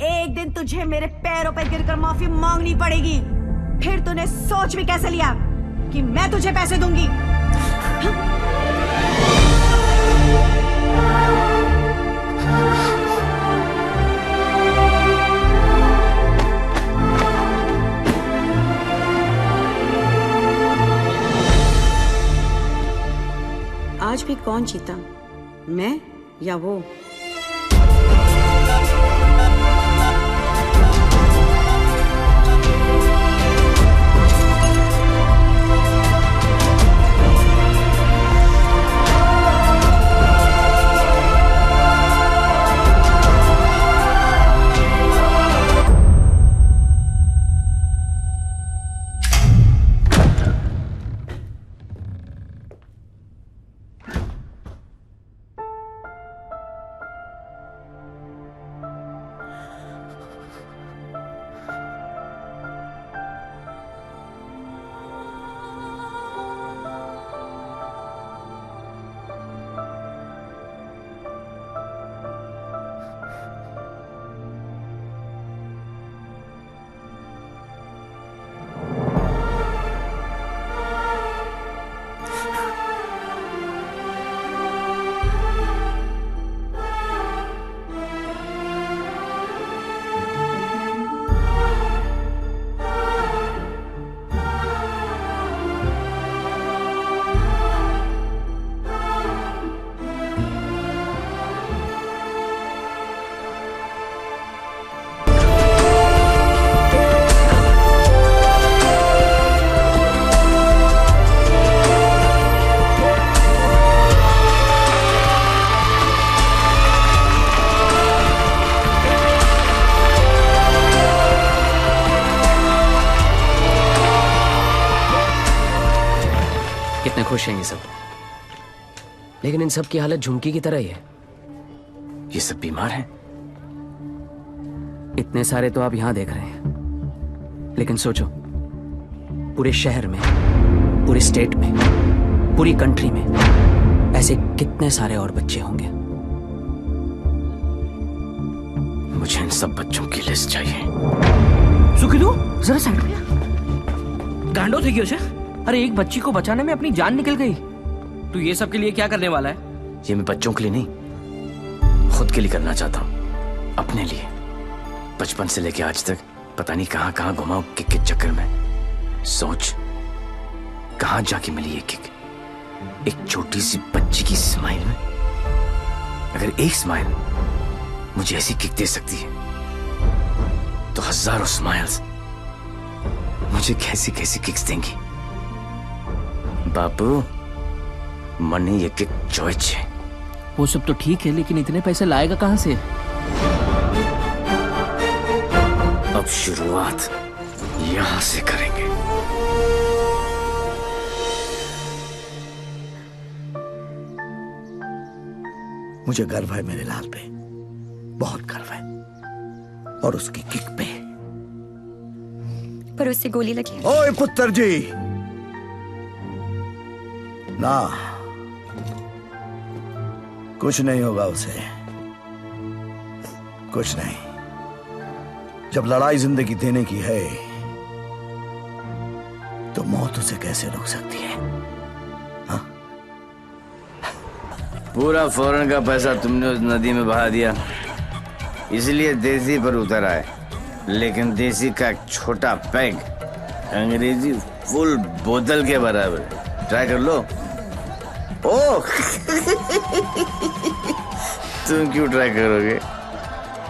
एक दिन तुझे मेरे पैरों पर गिरकर माफी मांगनी पड़ेगी। फिर तूने सोच भी कैसे लिया कि मैं तुझे पैसे दूंगी? आज भी कौन जीता, मैं या वो? खुश हैं ये सब, लेकिन इन सब की हालत झुमकी की तरह ही है। ये सब बीमार हैं। इतने सारे तो आप यहां देख रहे हैं, लेकिन सोचो पूरे शहर में, पूरे स्टेट में, पूरी कंट्री में ऐसे कितने सारे और बच्चे होंगे। मुझे इन सब बच्चों की लिस्ट चाहिए। सुखिलू जरा साइड में गांडो थी क्यों? अरे एक बच्ची को बचाने में अपनी जान निकल गई, तू ये सब के लिए क्या करने वाला है? ये मैं बच्चों के लिए नहीं, खुद के लिए करना चाहता हूँ, अपने लिए। बचपन से लेके आज तक पता नहीं कहां कहां घुमा किक के चक्कर में। सोच कहां जाके मिली ये किक, एक छोटी सी बच्ची की स्माइल में। अगर एक स्माइल मुझे ऐसी किक दे सकती है, तो हजारों स्माइल्स मुझे कैसी कैसी किक्स देंगी। बाबू मनी ये किक चॉइस है। वो सब तो ठीक है, लेकिन इतने पैसे लाएगा कहां से? अब शुरुआत यहां से करेंगे। मुझे गर्व है मेरे लाल पे, बहुत गर्व है, और उसकी किक पे। पर उससे गोली लगी। ओए पुत्र जी, ना कुछ नहीं होगा उसे, कुछ नहीं। जब लड़ाई जिंदगी देने की है, तो मौत उसे कैसे रोक सकती है? पूरा फौरन का पैसा तुमने उस नदी में बहा दिया, इसलिए देसी पर उतर आए। लेकिन देसी का एक छोटा पैग अंग्रेजी फुल बोतल के बराबर। ट्राई कर लो। ओह तुम क्यों ट्राई करोगे?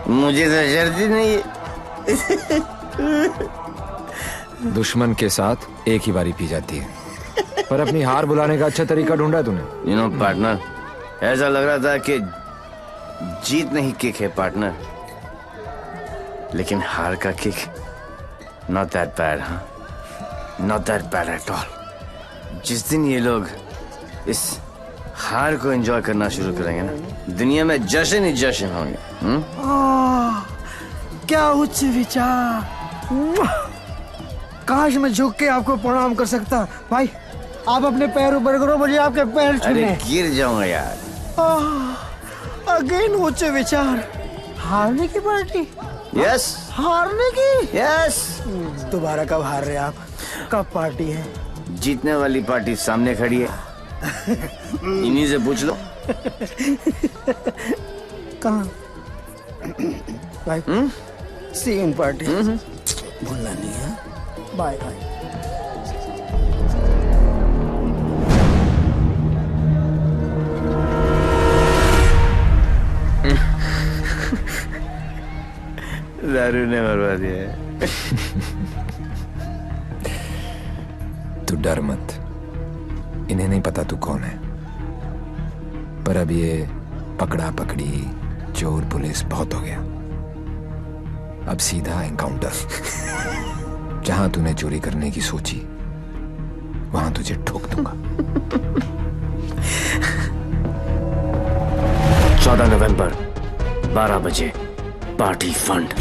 मुझे तो शर्त ही नहीं है। दुश्मन के साथ एक ही बारी पी जाती है, पर अपनी हार बुलाने का अच्छा तरीका ढूंढा तूने। यू नो पार्टनर, ऐसा लग रहा था कि जीत नहीं किक है पार्टनर, लेकिन हार का किक नॉट दैट बैड। हाँ, not that bad at all. जिस दिन ये लोग इस हार को एंजॉय करना शुरू करेंगे ना, दुनिया में जश्न ही जश्न होंगे। क्या उच्च विचार! काश मैं झुक के आपको प्रणाम कर सकता। भाई आप अपने पैर ऊपर करो, मुझे आपके पैर छूने। अरे गिर जाऊंगा यार। अगेन उच्च विचार। हारने की पार्टी? यस। हारने की? यस। दोबारा कब हार रहे आप? कब पार्टी है? जीतने वाली पार्टी सामने खड़ी है, इन्हीं से पूछ लो। कहाँ? भाई सी इन पार्टी। भूलना नहीं है। Bye bye. दारू ने मरवा दिया है। तू डर मत, इन्हें नहीं पता तू कौन है। पर अब ये पकड़ा पकड़ी, चोर पुलिस बहुत हो गया। अब सीधा एनकाउंटर। जहां तूने चोरी करने की सोची, वहां तुझे ठोक दूंगा। 14 नवंबर 12 बजे पार्टी फंड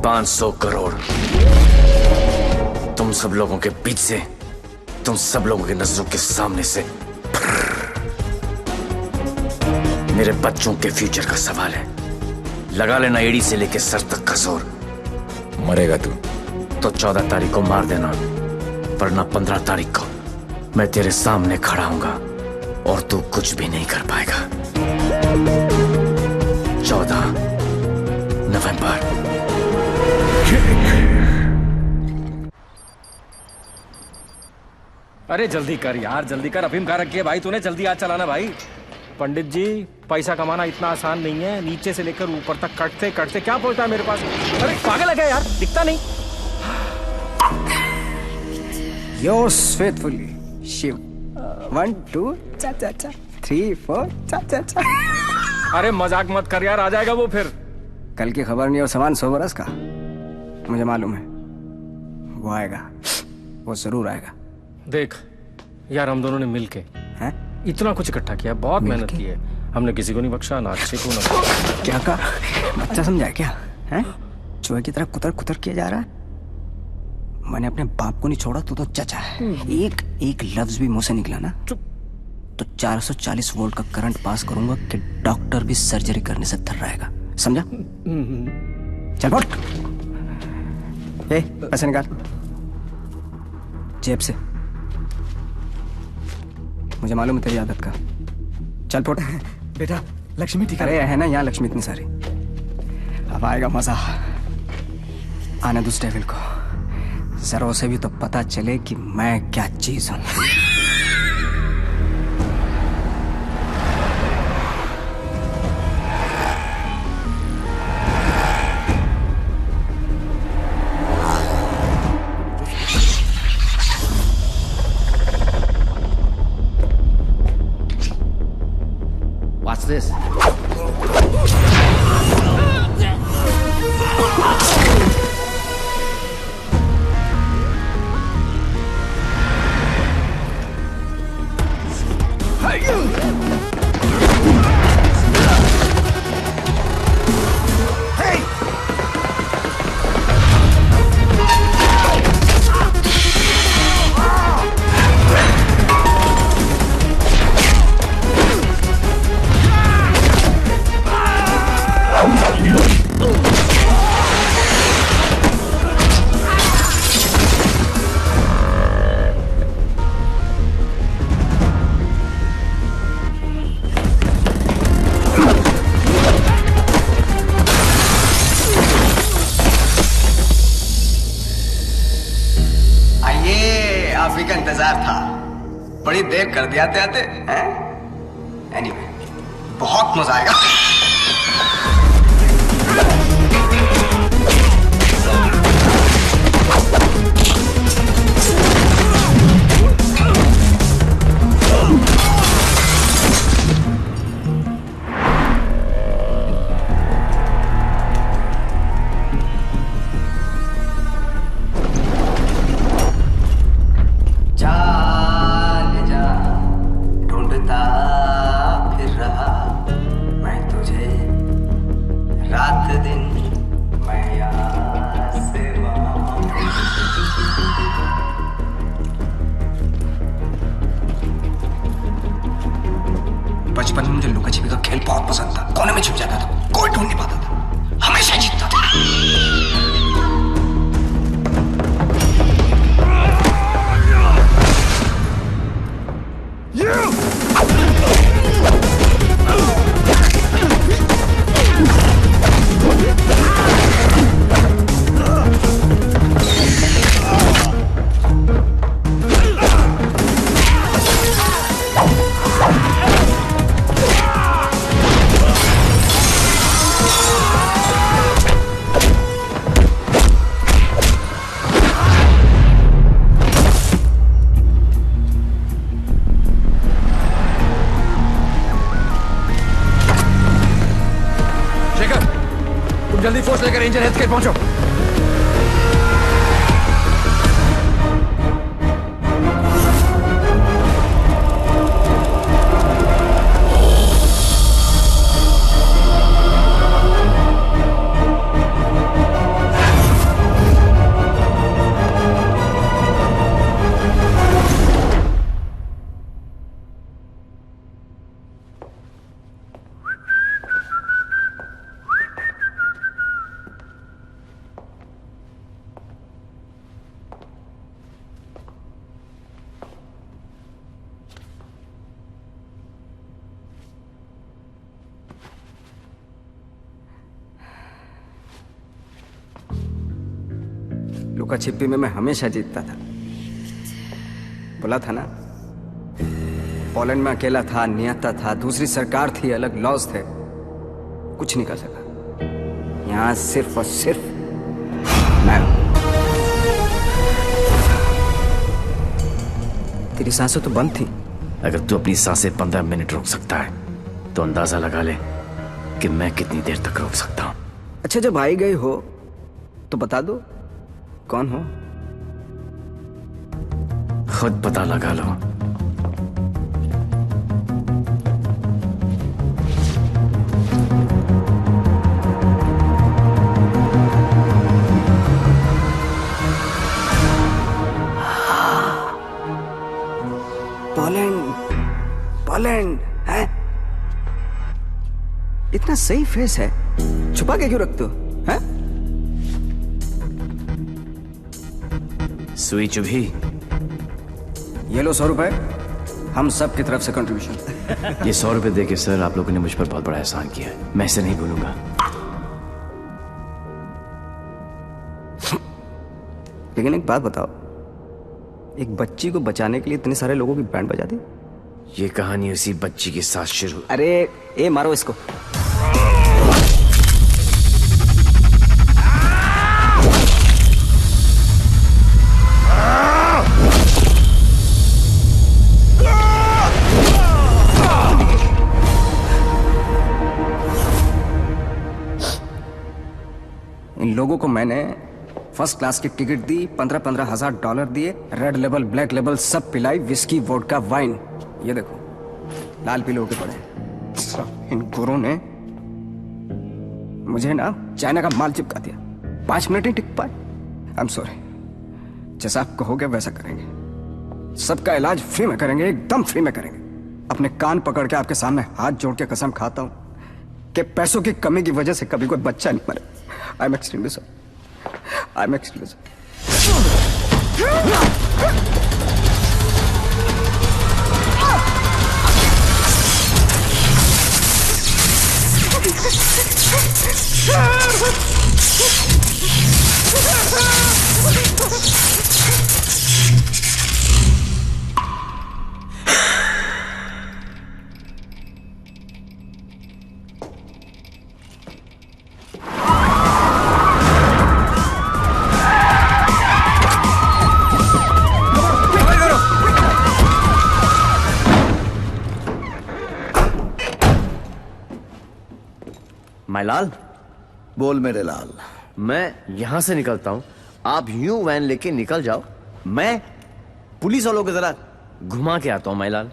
500 करोड़ तुम सब लोगों के बीच से, तुम सब लोगों की नजरों के सामने से। मेरे बच्चों के फ्यूचर का सवाल है, लगा लेना एड़ी से लेके सर तक का जोर। मरेगा तू तो 14 तारीख को मार देना, वरना 15 तारीख को मैं तेरे सामने खड़ा हूंगा और तू कुछ भी नहीं कर पाएगा। 14 नवंबर। अरे जल्दी कर यार, जल्दी कर। अफीम कहाँ रखी है भाई तूने? जल्दी आज चलाना भाई। पंडित जी, पैसा कमाना इतना आसान नहीं है। नीचे से लेकर ऊपर तक कटते कटते क्या पहुंचता है मेरे पास? अरे पागल है क्या यार? दिखता नहीं। Yours faithfully, Shiv. 1 2 cha cha cha 3 4 cha cha cha. अरे मजाक मत कर यार, आ जाएगा वो फिर। कल की खबर नहीं और सामान 100 बरस का। मुझे मालूम है वो आएगा, वो जरूर आएगा। देख, यार हम दोनों ने मिलके इतना कुछ इकट्ठा किया, बहुत मेहनत की है हमने, किसी को नहीं बख्शा, ना अच्छे को ना। क्या कहा? बच्चा समझा क्या? हैं? चूहे की तरह कुतर कुतर किया जा रहा है। मैंने अपने बाप को नहीं छोड़ा, तू तो चचा है। एक लफ्ज भी मुंह से निकला ना तो 440 वोल्ट का करंट पास करूंगा कि डॉक्टर भी सर्जरी करने से थर रहेगा, समझा? चल फुट। पैसे निकाल जेब से, मुझे मालूम है तेरी आदत का। चल फुट। बेटा लक्ष्मी ठीक अरे है ना यहाँ लक्ष्मी इतनी सारी, अब आएगा मजा। आने दो उस डेविल को, जरा उसे भी तो पता चले कि मैं क्या चीज हूं। What's this? बड़ी देर कर दिया आते हैं। एनीवे, बहुत मजा आएगा। बचपन में मुझे लुका छिपी का खेल बहुत पसंद था। कोने में छुप जाता था, कोई ढूंढ नहीं पाता था, हमेशा जीतता था। जल्दी फोर्स लेकर रेंजर हेल्थ केयर पहुंचो। लुका छिपी में मैं हमेशा जीतता था। बोला था ना, पोलैंड में अकेला था, नियता था, दूसरी सरकार थी, अलग लॉज थे, कुछ नहीं कर सका। यहां सिर्फ और सिर्फ मैं। तेरी सांसें तो बंद थी। अगर तू अपनी सांसें 15 मिनट रोक सकता है तो अंदाजा लगा ले कि मैं कितनी देर तक रोक सकता हूं। अच्छा, जब आई गई हो तो बता दो कौन हो। खुद पता लगा लो। इतना सही फेस है, छुपा के क्यों रखते हो? हैं? सुई चुभी। ये लो 100 रुपए, हम सब की तरफ से कंट्रीब्यूशन। ये 100 रुपए देके सर आप लोगों ने मुझ पर बहुत बड़ा एहसान किया है, मैं इसे नहीं भूलूंगा। लेकिन एक बात बताओ, एक बच्ची को बचाने के लिए इतने सारे लोगों की बैंड बजा दी? ये कहानी उसी बच्ची के साथ शुरू। अरे ए मारो इसको। इन लोगों को मैंने फर्स्ट क्लास की टिकट दी, 15-15 हजार डॉलर दिए, रेड लेबल ब्लैक लेबल सब पिलाई, विस्की वोडका वाइन। ये देखो लाल पीले होके पड़े। इन गुरों ने मुझे ना चाइना का माल चिपका दिया, 5 मिनट ही टिक पाए। आई एम सॉरी, जैसा आप कहोगे वैसा करेंगे। सबका इलाज फ्री में करेंगे, एकदम फ्री में करेंगे। अपने कान पकड़ के आपके सामने हाथ जोड़ के कसम खाता हूं कि पैसों की कमी की वजह से कभी कोई बच्चा नहीं मरे। I am extremely sorry, I am extremely sorry. My लाल। बोल मेरे लाल। मैं यहां से निकलता हूं, आप यूं वैन लेके निकल जाओ, मैं पुलिस वालों की तरह घुमा के आता हूं माय लाल।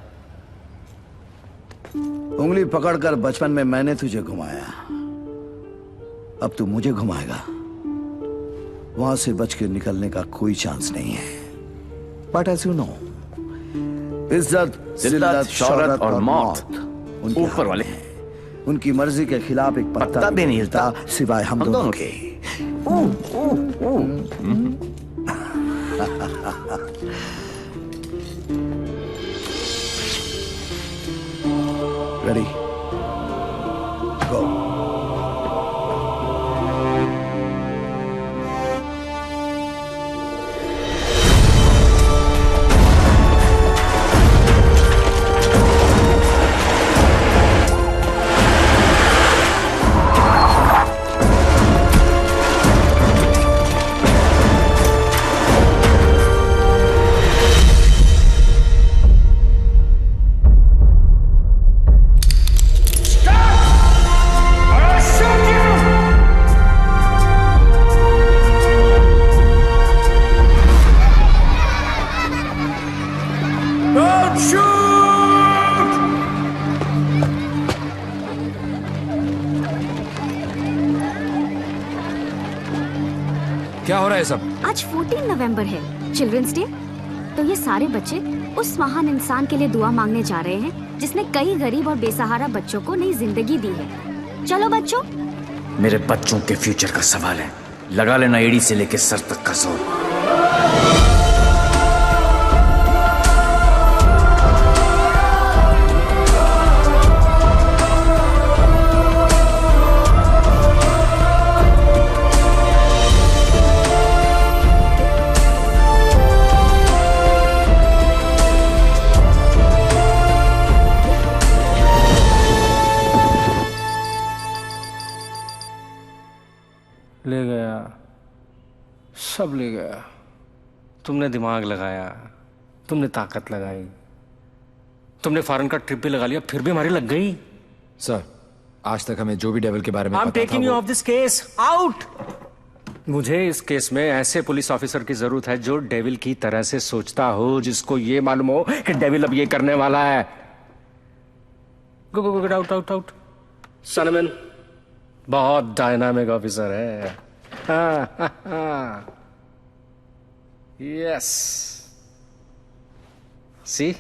उंगली पकड़कर बचपन में मैंने तुझे घुमाया, अब तू मुझे घुमाएगा। वहां से बच के निकलने का कोई चांस नहीं है। बट एज यू नो, इज्जत, जिल्लत, शौहरत और मौत ऊपर वाले हैं। उनकी मर्जी के खिलाफ एक पत्ता भी नहीं हिलता सिवाय हम दोनों के। रेडी, गो। क्या हो रहा है सब? आज 14 नवंबर है, चिल्ड्रंस डे। तो ये सारे बच्चे उस महान इंसान के लिए दुआ मांगने जा रहे हैं जिसने कई गरीब और बेसहारा बच्चों को नई जिंदगी दी है। चलो बच्चों। मेरे बच्चों के फ्यूचर का सवाल है, लगा लेना एड़ी से लेके सर तक का जोर। ले गया, सब ले गया। तुमने दिमाग लगाया, तुमने ताकत लगाई, तुमने फॉरेन का ट्रिप भी लगा लिया, फिर भी हमारी लग गई। सर, आज तक हमें जो भी डेविल के बारे में आई एम पता था taking you of this case out. मुझे इस केस में ऐसे पुलिस ऑफिसर की जरूरत है जो डेविल की तरह से सोचता हो, जिसको ये मालूम हो कि डेविल अब ये करने वाला है। Go go go, out out out. सनमैन बहुत डायनामिक ऑफिसर है। Yes, see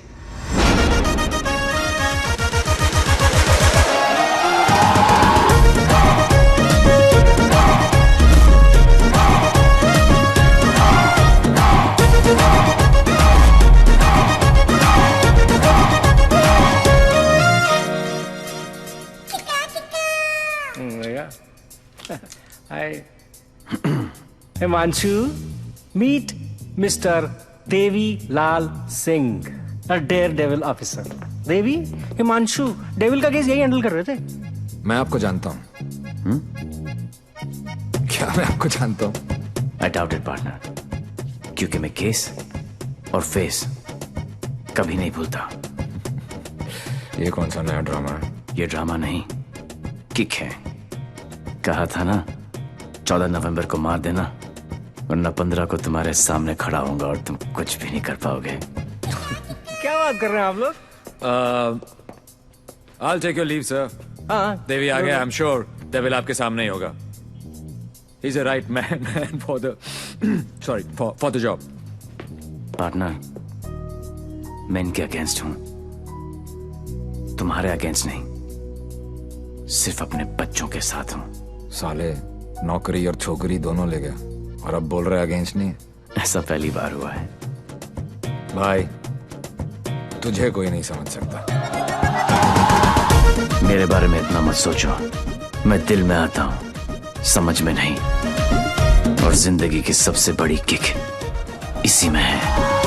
hi Himanshu, meet mister Devi Lal Singh, a daredevil officer. Devi, Himanshu devil का केस यही हैंडल कर रहे थे। मैं आपको जानता हूं। क्या मैं आपको जानता हूं? आई डाउट इट पार्टनर, क्योंकि मैं केस और फेस कभी नहीं भूलता। ये कौन सा नया ड्रामा है? ये ड्रामा नहीं, किक है। कहा था ना 14 नवंबर को मार देना, वरना 15 को तुम्हारे सामने खड़ा होऊंगा और तुम कुछ भी नहीं कर पाओगे। क्या बात कर रहे हैं आप लोग? I'll take your leave, sir. हाँ, देवी आ गया, I'm sure डेविल आपके सामने ही होगा। He's a right man for the sorry for the job. Partner, मैं इनके अगेंस्ट हूं, तुम्हारे अगेंस्ट नहीं, सिर्फ अपने बच्चों के साथ हूं। साले नौकरी और छोकरी दोनों ले गया और अब बोल रहे अगेंस्ट नहीं। ऐसा पहली बार हुआ है भाई, तुझे कोई नहीं समझ सकता। मेरे बारे में इतना मत सोचो, मैं दिल में आता हूं, समझ में नहीं। और जिंदगी की सबसे बड़ी किक इसी में है।